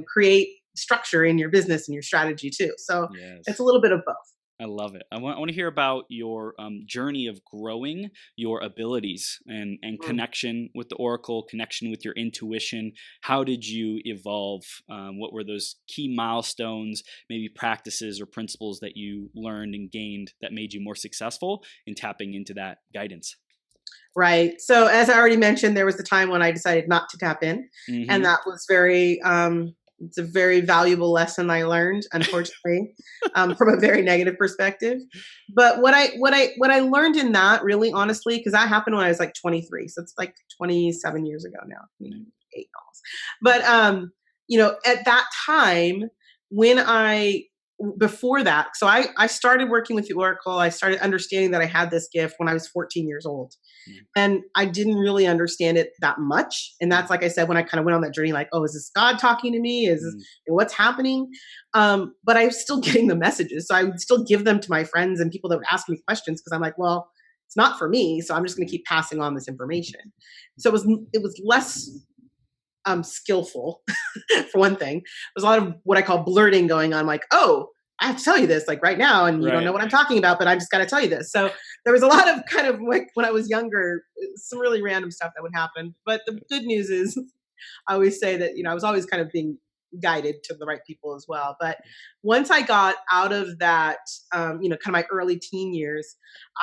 create structure in your business and your strategy too. So it's a little bit of both. I love it. I want to hear about your journey of growing your abilities and Mm. connection with the Oracle, connection with your intuition. How did you evolve? What were those key milestones, maybe practices or principles that you learned and gained that made you more successful in tapping into that guidance? Right. So as I already mentioned, there was a time when I decided not to tap in, and Mm-hmm. that was very it's a very valuable lesson I learned, unfortunately, from a very negative perspective. But what I learned in that, really honestly, because that happened when I was like 23, so it's like 27 years ago now, 28 almost. But at that time, when I before that, so I started working with the Oracle. I started understanding that I had this gift when I was 14 years old. And I didn't really understand it that much. And that's, like I said, when I kind of went on that journey, like, oh, is this God talking to me? Is this what's happening? But I was still getting the messages. So I would still give them to my friends and people that would ask me questions because I'm like, well, it's not for me. So I'm just going to keep passing on this information. So it was less skillful for one thing. There's a lot of what I call blurting going on, like, oh, I have to tell you this like right now, and you don't Right. know what I'm talking about, but I just got to tell you this. So there was a lot of kind of like when I was younger, some really random stuff that would happen. But the good news is, I always say that I was always kind of being guided to the right people as well. But once I got out of that, kind of my early teen years,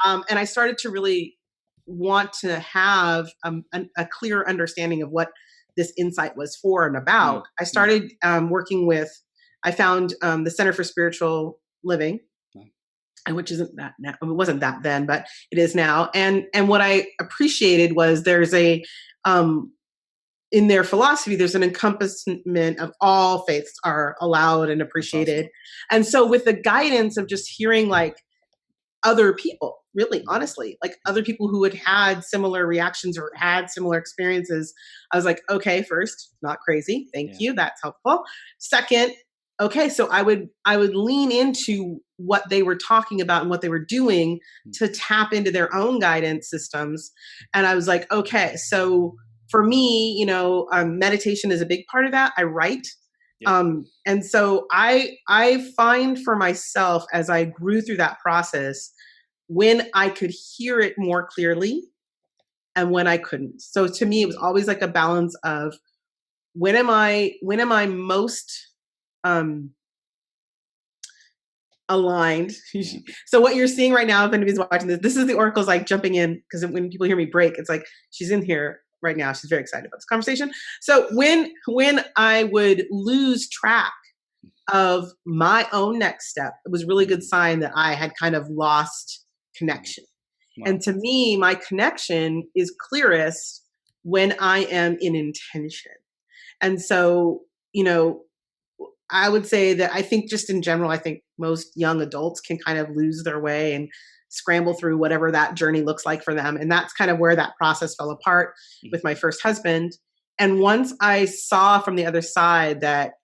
and I started to really want to have a clear understanding of what this insight was for and about, I started working with, I found the Center for Spiritual Living, and which isn't that now, it wasn't that then, but it is now. And what I appreciated was there's a, in their philosophy, there's an encompassment of all faiths are allowed and appreciated. Awesome. And so with the guidance of just hearing like other people, really honestly, like other people who had similar reactions or had similar experiences, I was like, okay, first, not crazy, thank you, that's helpful. Second, okay, so I would lean into what they were talking about and what they were doing to tap into their own guidance systems. And I was like, okay, so for me, meditation is a big part of that. I write. And so I find for myself, as I grew through that process, when I could hear it more clearly and when I couldn't. So to me, it was always like a balance of when am I most aligned. So what you're seeing right now, if anybody's watching this is the Oracle's like jumping in, because when people hear me break, it's like she's in here right now. She's very excited about this conversation. So when I would lose track of my own next step, it was a really good sign that I had kind of lost connection. Wow. And to me, my connection is clearest when I am in intention. And so, I would say that I think just in general, I think most young adults can kind of lose their way and scramble through whatever that journey looks like for them. And that's kind of where that process fell apart with my first husband. And once I saw from the other side that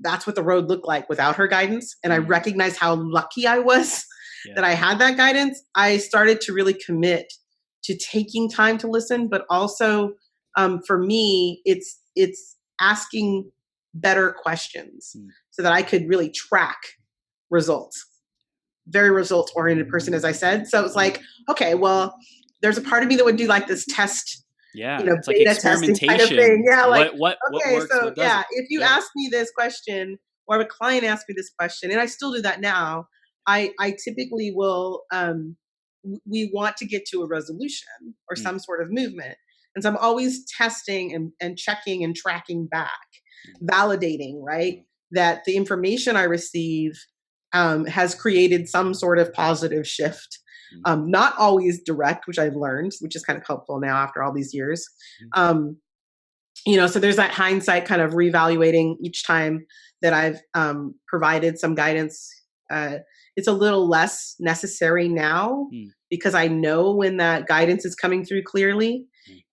that's what the road looked like without her guidance, and I recognized how lucky I was that I had that guidance, I started to really commit to taking time to listen, but also for me, it's asking better questions so that I could really track results. Very results oriented person, as I said. So it's like, okay, well, there's a part of me that would do like this test, it's like beta experimentation. testing kind of thing. Yeah, like what okay, works, so what doesn't? if you ask me this question, or if a client asks me this question, and I still do that now, I typically will we want to get to a resolution or some sort of movement. And so I'm always testing and checking and tracking back, validating, right? That the information I receive has created some sort of positive shift. Not always direct, which I've learned, which is kind of helpful now after all these years. So there's that hindsight kind of reevaluating each time that I've provided some guidance. It's a little less necessary now because I know when that guidance is coming through clearly.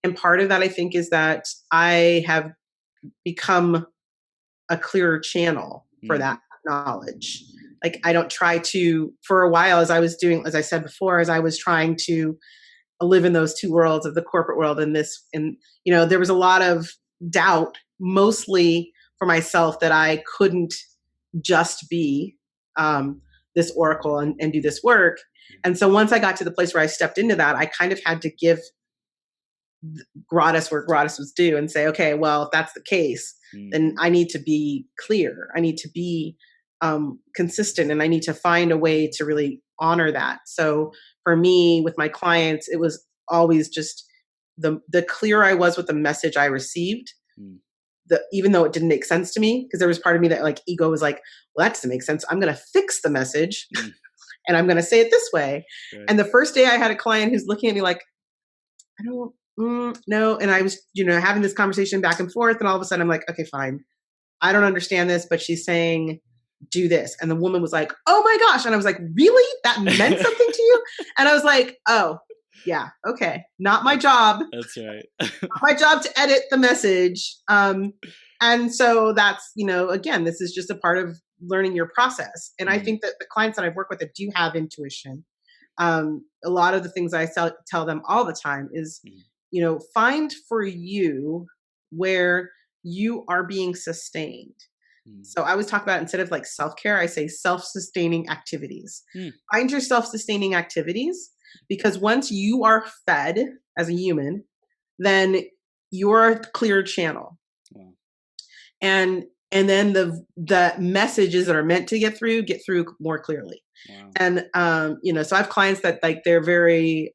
And part of that, I think, is that I have become a clearer channel for that knowledge. Like I don't try to, for a while, as I said before, as I was trying to live in those two worlds of the corporate world and this, and, there was a lot of doubt, mostly for myself, that I couldn't just be this oracle and do this work. And so once I got to the place where I stepped into that, I kind of had to give gratis where gratis was due and say, okay, well, if that's the case, then I need to be clear. I need to be consistent, and I need to find a way to really honor that. So for me, with my clients, it was always just the clearer I was with the message I received, even though it didn't make sense to me, because there was part of me that like ego was like, well, that doesn't make sense. I'm going to fix the message and I'm going to say it this way. Right. And the first day I had a client who's looking at me like, I don't no. And I was, having this conversation back and forth. And all of a sudden I'm like, okay, fine. I don't understand this, but she's saying, do this. And the woman was like, oh my gosh. And I was like, really? That meant something to you? And I was like, oh, yeah, okay. Not my job. That's right. Not my job to edit the message. And so that's, again, this is just a part of learning your process. And I think that the clients that I've worked with that do have intuition, a lot of the things I tell them all the time is, find for you where you are being sustained. So I always talk about, instead of like self-care, I say self-sustaining activities. Find your self-sustaining activities, because once you are fed as a human, then you're a clear channel. Wow. And then the messages that are meant to get through more clearly. Wow. And so I have clients that like they're very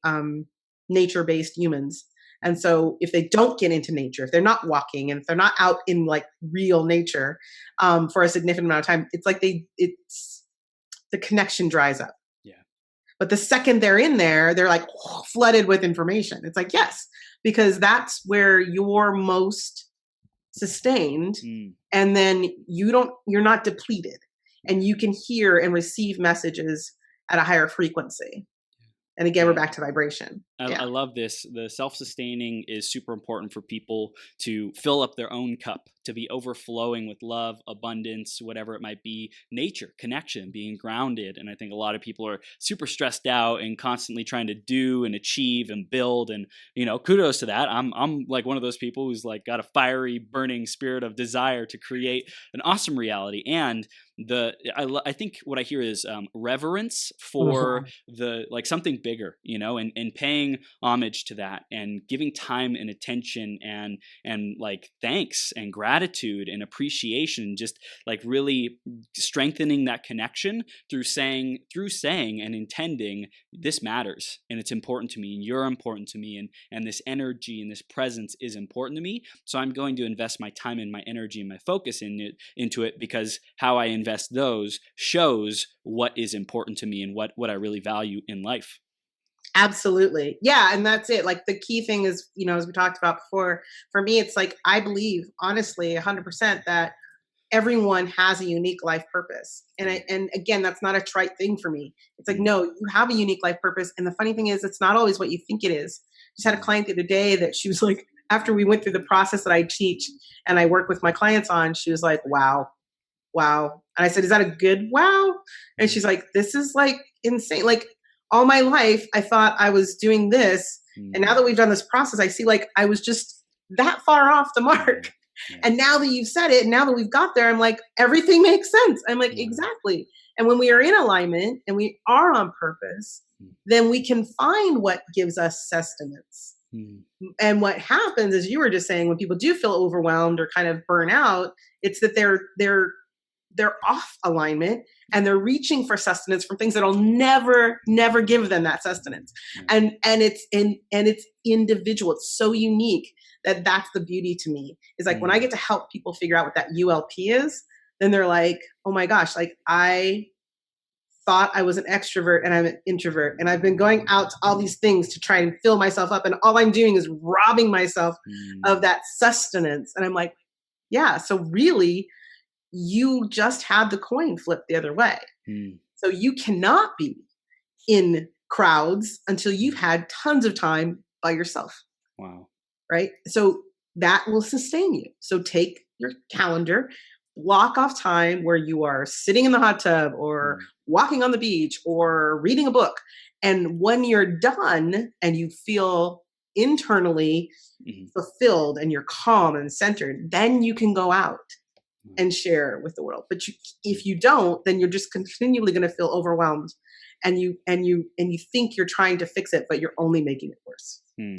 nature-based humans. And so if they don't get into nature, if they're not walking, and if they're not out in like real nature for a significant amount of time, it's like the connection dries up. Yeah. But the second they're in there, they're like flooded with information. It's like, yes, because that's where you're most sustained. And then you're not depleted, and you can hear and receive messages at a higher frequency. And again, we're back to vibration. I love this. The self-sustaining is super important for people to fill up their own cup, to be overflowing with love, abundance, whatever it might be, nature, connection, being grounded. And I think a lot of people are super stressed out and constantly trying to do and achieve and build. And, kudos to that. I'm like one of those people who's like got a fiery, burning spirit of desire to create an awesome reality. And I think what I hear is reverence for the like something bigger, and paying homage to that, and giving time and attention and like thanks and gratitude and appreciation, just like really strengthening that connection through saying and intending, this matters and it's important to me, and you're important to me, and this energy and this presence is important to me. So I'm going to invest my time and my energy and my focus into it, because how I invest those shows what is important to me and what I really value in life. Absolutely. Yeah. And that's it. Like the key thing is, as we talked about before, for me, it's like, I believe honestly 100% that everyone has a unique life purpose. And again, that's not a trite thing for me. It's like, no, you have a unique life purpose. And the funny thing is, it's not always what you think it is. I just had a client the other day that she was like, after we went through the process that I teach and I work with my clients on, she was like, wow. And I said, is that a good wow? And she's like, this is like insane. Like, all my life, I thought I was doing this. And now that we've done this process, I see like I was just that far off the mark. And now that you've said it, and now that we've got there, I'm like, everything makes sense. I'm like, exactly. And when we are in alignment and we are on purpose, then we can find what gives us sustenance. And what happens, as you were just saying, when people do feel overwhelmed or kind of burn out, it's that they're off alignment and they're reaching for sustenance from things that'll never give them that sustenance. And it's individual. It's so unique that's the beauty to me. Is like when I get to help people figure out what that ULP is, then they're like, oh my gosh, like I thought I was an extrovert and I'm an introvert. And I've been going out to all these things to try and fill myself up. And all I'm doing is robbing myself of that sustenance. And I'm like, yeah, so really, you just had the coin flipped the other way. So you cannot be in crowds until you've had tons of time by yourself. Wow. Right? So that will sustain you. So take your calendar, block off time where you are sitting in the hot tub or walking on the beach or reading a book. And when you're done and you feel internally fulfilled and you're calm and centered, then you can go out and share with the world. But if you don't, then you're just continually going to feel overwhelmed, and you think you're trying to fix it, but you're only making it worse. Mm.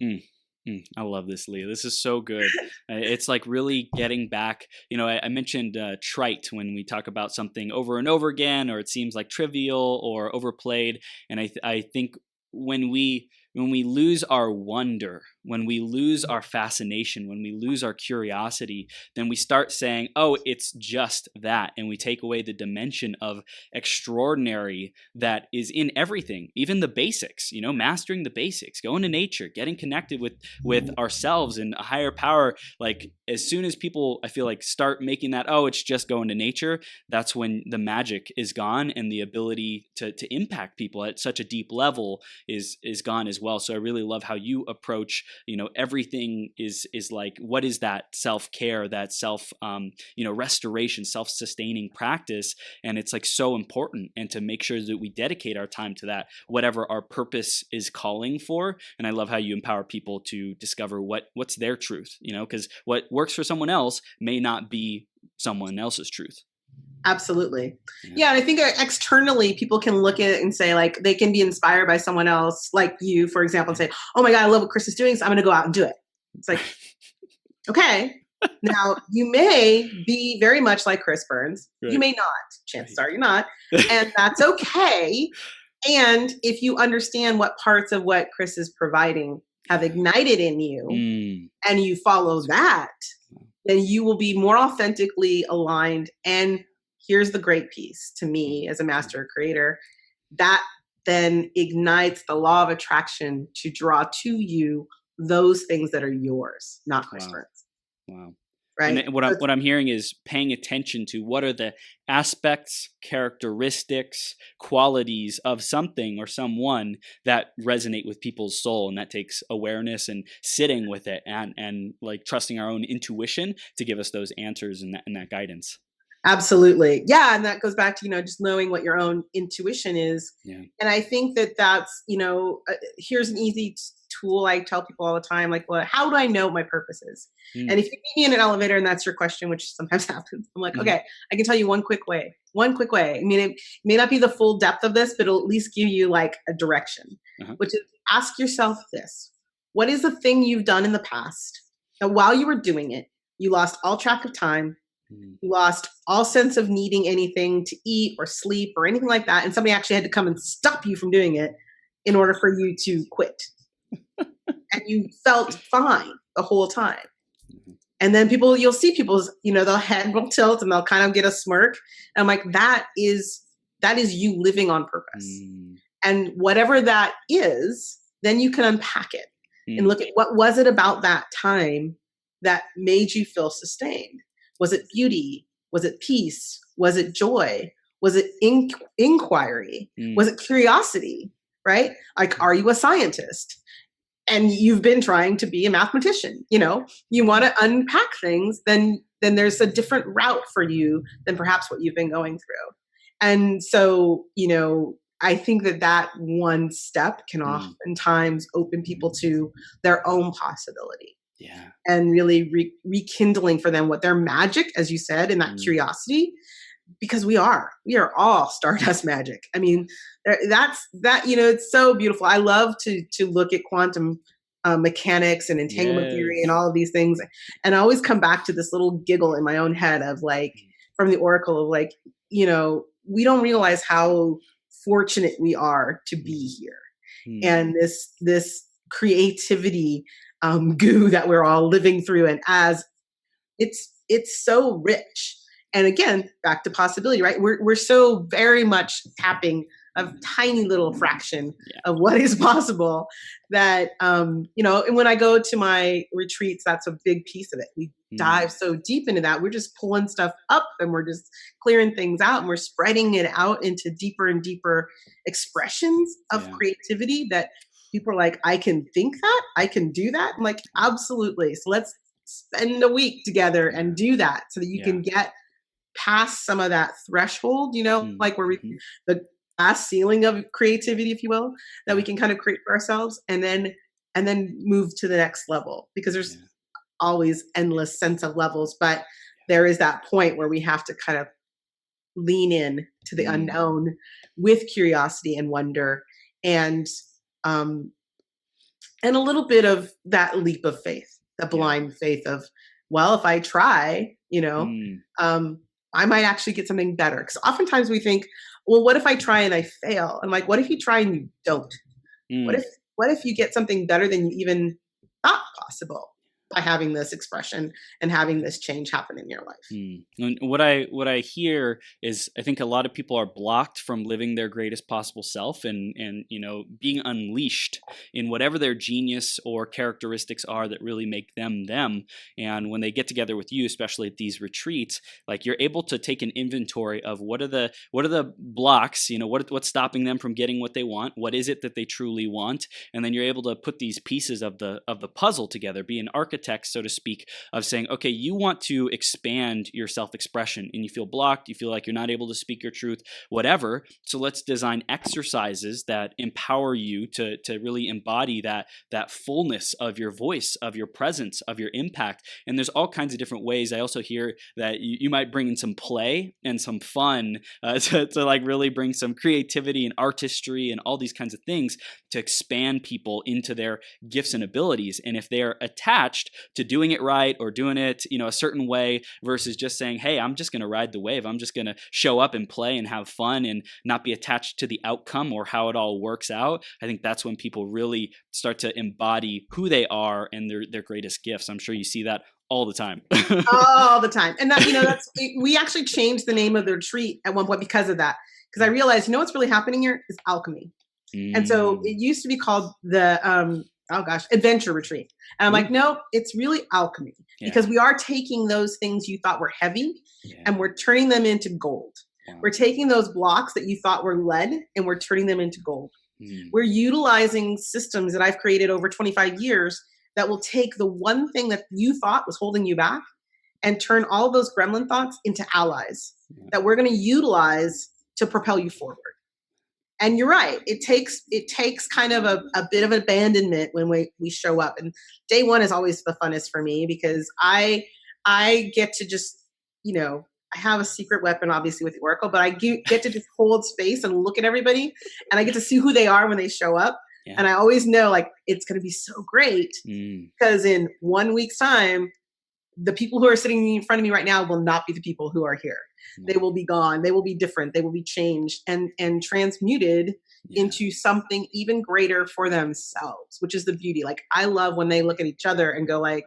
Mm. I love this, Leah. This is so good. It's like really getting back. I mentioned trite when we talk about something over and over again, or it seems like trivial or overplayed. And I think when we lose our wonder, when we lose our fascination, when we lose our curiosity, then we start saying, oh, it's just that. And we take away the dimension of extraordinary that is in everything, even the basics, mastering the basics, going to nature, getting connected with ourselves and a higher power. Like as soon as people, I feel like, start making that, oh, it's just going to nature, that's when the magic is gone, and the ability to impact people at such a deep level is gone as well. So I really love how you approach, everything is like, what is that self-care, that self, restoration, self-sustaining practice. And it's like so important, and to make sure that we dedicate our time to that, whatever our purpose is calling for. And I love how you empower people to discover what's their truth, because what works for someone else may not be someone else's truth. Absolutely. Yeah. And I think externally people can look at it and say, like, they can be inspired by someone else, like you, for example, and say, oh my God, I love what Chris is doing, so I'm going to go out and do it. It's like, okay. Now, you may be very much like Chris Burns. Right. You may not. Chances are you're not. And that's okay. And if you understand what parts of what Chris is providing have ignited in you, and you follow that, then you will be more authentically aligned. And here's the great piece to me as a master creator, that then ignites the law of attraction to draw to you those things that are yours, not Chris Burns. Wow. Right. And what I'm hearing is paying attention to what are the aspects, characteristics, qualities of something or someone that resonate with people's soul. And that takes awareness and sitting with it, and like trusting our own intuition to give us those answers and that guidance. Absolutely. Yeah. And that goes back to, just knowing what your own intuition is. Yeah. And I think that's, here's an easy tool I tell people all the time, like, well, how do I know what my purpose is? And if you meet me in an elevator and that's your question, which sometimes happens, I'm like, okay, I can tell you one quick way. I mean, it may not be the full depth of this, but it'll at least give you like a direction, which is ask yourself this: what is the thing you've done in the past that while you were doing it, you lost all track of time, you lost all sense of needing anything to eat or sleep or anything like that, and somebody actually had to come and stop you from doing it in order for you to quit? And you felt fine the whole time. And then you'll see people's, their head will tilt and they'll kind of get a smirk. And I'm like, that is you living on purpose. And whatever that is, then you can unpack it and look at what was it about that time that made you feel sustained. Was it beauty? Was it peace? Was it joy? Was it inquiry? Was it curiosity? Right? Like, are you a scientist? And you've been trying to be a mathematician, you want to unpack things, then there's a different route for you than perhaps what you've been going through. And so, I think that one step can oftentimes open people to their own possibility. Yeah. And really rekindling for them what their magic, as you said, and that curiosity, because we are all Stardust magic. I mean, it's so beautiful. I love to look at quantum mechanics and entanglement theory and all of these things. And I always come back to this little giggle in my own head of like, from the Oracle of like, we don't realize how fortunate we are to be here. And this creativity goo that we're all living through. And as it's so rich. And again, back to possibility, right? We're so very much tapping a tiny little fraction of what is possible that, and when I go to my retreats, that's a big piece of it. We dive so deep into that. We're just pulling stuff up and we're just clearing things out and we're spreading it out into deeper and deeper expressions of creativity that people are like, I can think that, I can do that. I'm like, absolutely. So let's spend a week together and do that so that you can get past some of that threshold, like where the glass ceiling of creativity, if you will, that we can kind of create for ourselves, and then move to the next level, because there's always endless sense of levels. But there is that point where we have to kind of lean in to the unknown with curiosity and wonder, and a little bit of that leap of faith, the blind faith of, well, if I try, I might actually get something better. Because oftentimes we think, well, what if I try and I fail? I'm like, what if you try and you don't? What if you get something better than you even thought possible by having this expression and having this change happen in your life? And what I hear is, I think a lot of people are blocked from living their greatest possible self and being unleashed in whatever their genius or characteristics are that really make them them. And when they get together with you, especially at these retreats, like, you're able to take an inventory of what are the blocks, what's stopping them from getting what they want, what is it that they truly want, and then you're able to put these pieces of the puzzle together, be an architect, so to speak, of saying, okay, you want to expand your self-expression and you feel blocked, you feel like you're not able to speak your truth, whatever. So let's design exercises that empower you to really embody that fullness of your voice, of your presence, of your impact. And there's all kinds of different ways. I also hear that you might bring in some play and some fun to like really bring some creativity and artistry and all these kinds of things to expand people into their gifts and abilities. And if they are attached to doing it right or doing it, a certain way versus just saying, hey, I'm just going to ride the wave. I'm just going to show up and play and have fun and not be attached to the outcome or how it all works out. I think that's when people really start to embody who they are and their greatest gifts. I'm sure you see that all the time. All the time. And that, we actually changed the name of the retreat at one point because of that. Because I realized, what's really happening here is alchemy. And so it used to be called the, adventure retreat. And I'm like, no, it's really alchemy, because we are taking those things you thought were heavy and we're turning them into gold. We're taking those blocks that you thought were lead and we're turning them into gold. We're utilizing systems that I've created over 25 years that will take the one thing that you thought was holding you back and turn all those gremlin thoughts into allies that we're going to utilize to propel you forward. And you're right. It takes kind of a bit of abandonment when we show up. And day one is always the funnest for me, because I get to just, I have a secret weapon, obviously, with the Oracle, but I get to just hold space and look at everybody, and I get to see who they are when they show up. Yeah. And I always know, like, it's going to be so great because in 1 week's time, the people who are sitting in front of me right now will not be the people who are here. They will be gone. They will be different. They will be changed and transmuted into something even greater for themselves, which is the beauty. Like, I love when they look at each other and go like,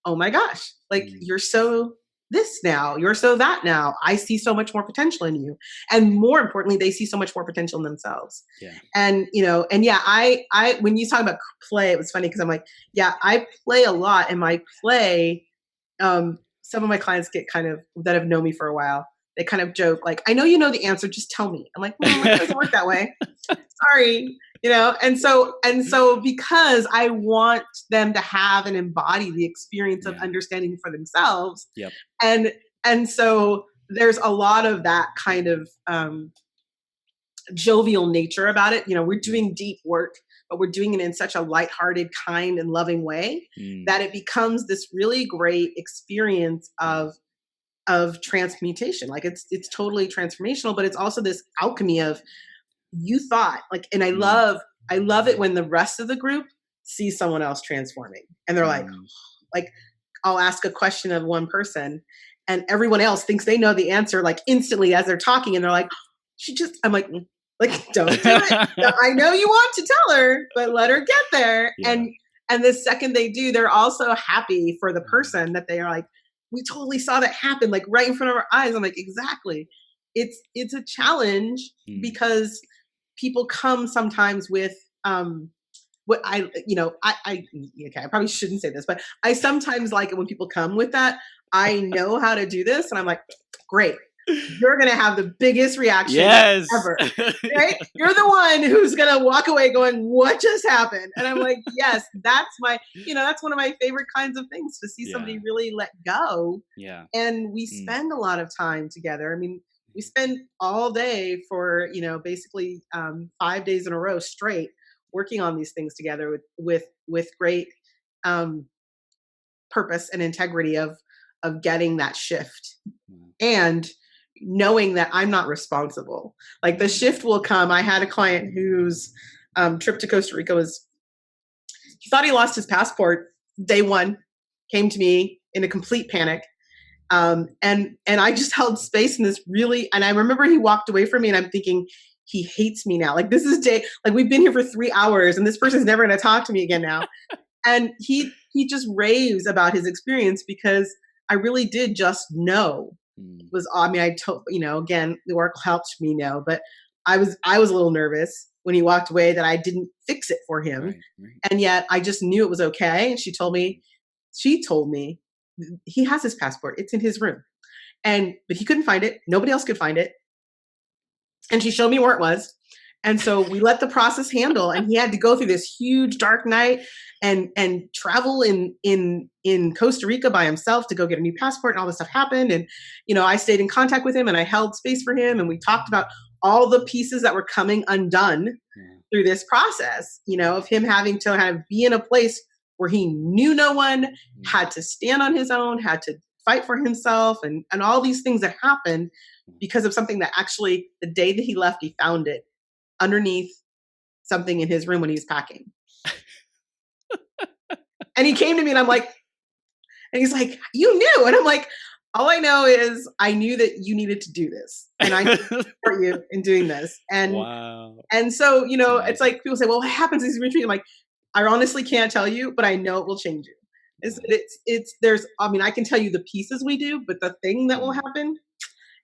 oh my gosh, like you're so this now, you're so that now. I see so much more potential in you. And more importantly, they see so much more potential in themselves. Yeah. And, I when you talk about play, it was funny because I'm like, I play a lot, and my play, some of my clients get that have known me for a while, they kind of joke like, I know you know the answer, just tell me. I'm like, well, it doesn't work that way. Sorry. And so because I want them to have and embody the experience of understanding for themselves. Yep. And so there's a lot of that kind of jovial nature about it. We're doing deep work, but we're doing it in such a lighthearted, kind, and loving way that it becomes this really great experience of transmutation. Like, it's totally transformational, but it's also this alchemy of, you thought, like, and I love it when the rest of the group sees someone else transforming, and they're like, I'll ask a question of one person and everyone else thinks they know the answer, like, instantly as they're talking, and they're like, I'm like, don't do it. I know you want to tell her, but let her get there. Yeah. And the second they do, they're also happy for the person that they are like, we totally saw that happen, like, right in front of our eyes. I'm like, exactly. It's a challenge because people come sometimes with what I probably shouldn't say this, but I sometimes like it when people come with that, I know how to do this, and I'm like, great. You're going to have the biggest reaction ever, right? You're the one who's going to walk away going, what just happened? And I'm like, yes, that's that's one of my favorite kinds of things, to see somebody really let go. Yeah. And we spend a lot of time together. I mean, we spend all day for, basically 5 days in a row straight working on these things together with great purpose and integrity of of getting that shift Wow. and knowing that I'm not responsible. Like the shift will come. I had a client whose trip to Costa Rica was, he thought he lost his passport day one, came to me in a complete panic. And I just held space in this really, and I remember he walked away from me and I'm thinking, he hates me now. Like this is day, like we've been here for 3 hours and this person's never going to talk to me again now. And he just raves about his experience because I really did just know. It was, I mean, I told, again, the Oracle helped me know, but I was a little nervous when he walked away that I didn't fix it for him. Right. And yet I just knew it was okay. And she told me he has his passport. It's in his room. But he couldn't find it. Nobody else could find it. And she showed me where it was. And so we let the process handle, and he had to go through this huge dark night and travel in Costa Rica by himself to go get a new passport, and all this stuff happened. And, I stayed in contact with him and I held space for him. And we talked about all the pieces that were coming undone through this process, of him having to kind of be in a place where he knew no one, had to stand on his own, had to fight for himself, and all these things that happened because of something that actually the day that he left, he found it underneath something in his room when he was packing. And he came to me and he's like, you knew. And I'm like, all I know is I knew that you needed to do this and I need to support you in doing this. And, wow. And so, it's like people say, well, what happens in these retreats? I'm like, I honestly can't tell you, but I know it will change you. I can tell you the pieces we do, but the thing that will happen,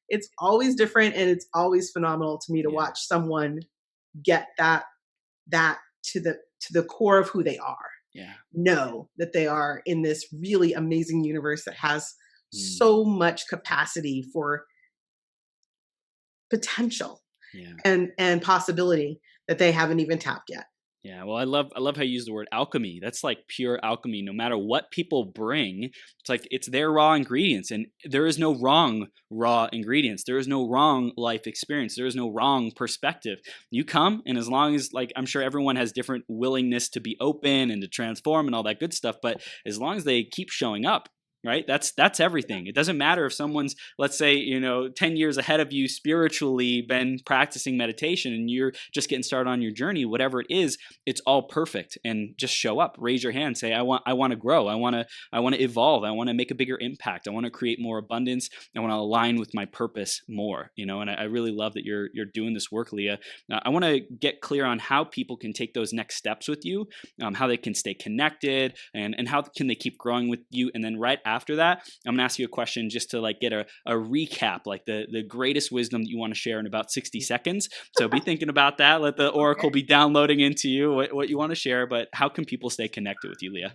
it's always different. And it's always phenomenal to me to watch someone get that to the core of who they are. Know that they are in this really amazing universe that has so much capacity for potential and possibility that they haven't even tapped yet. Yeah, well, I love how you use the word alchemy. That's like pure alchemy. No matter what people bring, it's like it's their raw ingredients, and there is no wrong raw ingredients. There is no wrong life experience. There is no wrong perspective. You come, and as long as, like, I'm sure everyone has different willingness to be open and to transform and all that good stuff, but as long as they keep showing up, right? That's everything. It doesn't matter if someone's, let's say, 10 years ahead of you spiritually, been practicing meditation, and you're just getting started on your journey, whatever it is, it's all perfect. And just show up, raise your hand, say, I want to grow. I want to evolve. I want to make a bigger impact. I want to create more abundance. I want to align with my purpose more, and I really love that you're doing this work, Leah. I want to get clear on how people can take those next steps with you, how they can stay connected, and how can they keep growing with you. And then right after that, I'm going to ask you a question just to get a recap, like the greatest wisdom that you want to share in about 60 seconds. So be thinking about that. Let the Oracle be downloading into you what you want to share, but how can people stay connected with you, Leah?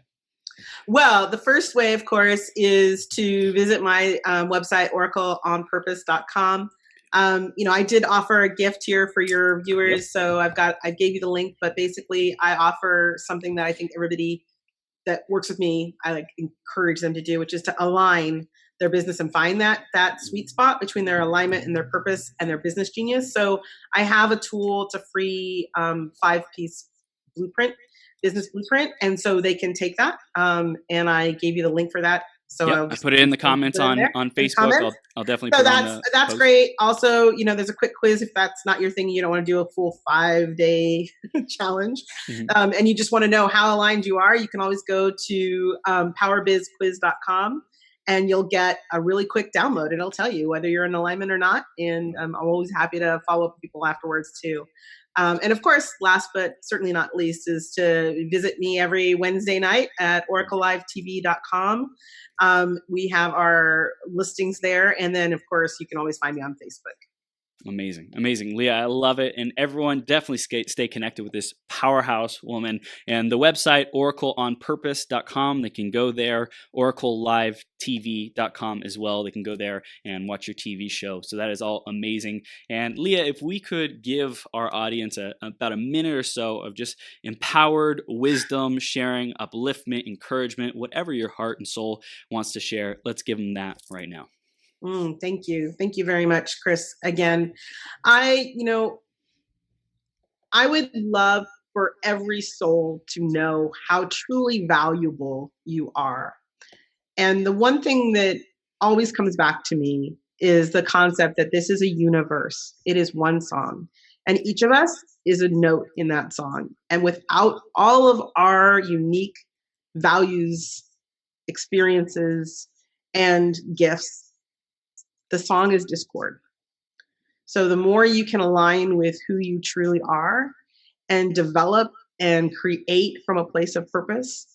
Well, the first way, of course, is to visit my website, oracleonpurpose.com. I did offer a gift here for your viewers. So I gave you the link, but basically I offer something that I think everybody that works with me, I encourage them to do, which is to align their business and find that sweet spot between their alignment and their purpose and their business genius. So I have a tool, it's a free 5-piece business blueprint. And so they can take that. And I gave you the link for that. So I put it in the comments on Facebook. I'll definitely put it on the that's post. Great. Also, there's a quick quiz if that's not your thing. You don't want to do a full 5-day challenge. Mm-hmm. And you just want to know how aligned you are. You can always go to powerbizquiz.com and you'll get a really quick download. It'll tell you whether you're in alignment or not. And I'm always happy to follow up with people afterwards too. And of course, last but certainly not least, is to visit me every Wednesday night at oraclelivetv.com. We have our listings there. And then, of course, you can always find me on Facebook. Amazing. Leah, I love it. And everyone definitely stay connected with this powerhouse woman. And the website, oracleonpurpose.com, they can go there. oraclelivetv.com as well. They can go there and watch your TV show. So that is all amazing. And Leah, if we could give our audience about a minute or so of just empowered wisdom, sharing, upliftment, encouragement, whatever your heart and soul wants to share, let's give them that right now. Thank you. Thank you very much, Chris. Again, I would love for every soul to know how truly valuable you are. And the one thing that always comes back to me is the concept that this is a universe. It is one song. And each of us is a note in that song. And without all of our unique values, experiences, and gifts, the song is discord. So the more you can align with who you truly are and develop and create from a place of purpose,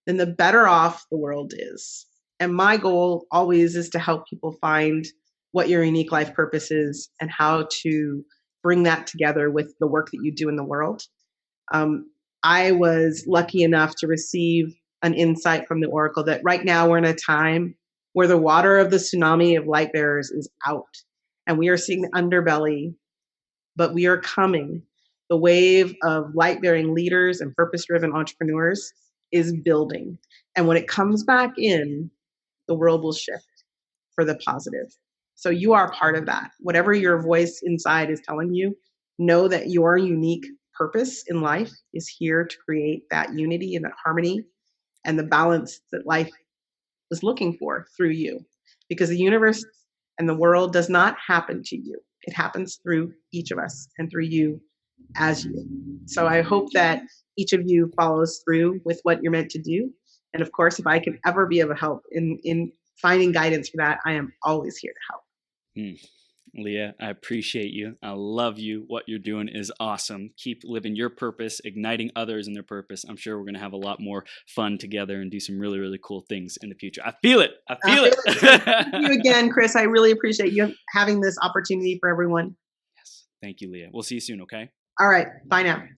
then the better off the world is. And my goal always is to help people find what your unique life purpose is and how to bring that together with the work that you do in the world. I was lucky enough to receive an insight from the Oracle that right now we're in a time where the water of the tsunami of light bearers is out. And we are seeing the underbelly, but we are coming. The wave of light-bearing leaders and purpose-driven entrepreneurs is building. And when it comes back in, the world will shift for the positive. So you are part of that. Whatever your voice inside is telling you, know that your unique purpose in life is here to create that unity and that harmony and the balance that life is looking for through you. Because the universe and the world does not happen to you. It happens through each of us and through you as you. So I hope that each of you follows through with what you're meant to do. And of course, if I can ever be of help in finding guidance for that, I am always here to help. Leah, I appreciate you. I love you. What you're doing is awesome. Keep living your purpose, igniting others in their purpose. I'm sure we're going to have a lot more fun together and do some really, really cool things in the future. I feel it. I feel it. Thank you again, Chris. I really appreciate you having this opportunity for everyone. Yes. Thank you, Leah. We'll see you soon, okay? All right. Bye now.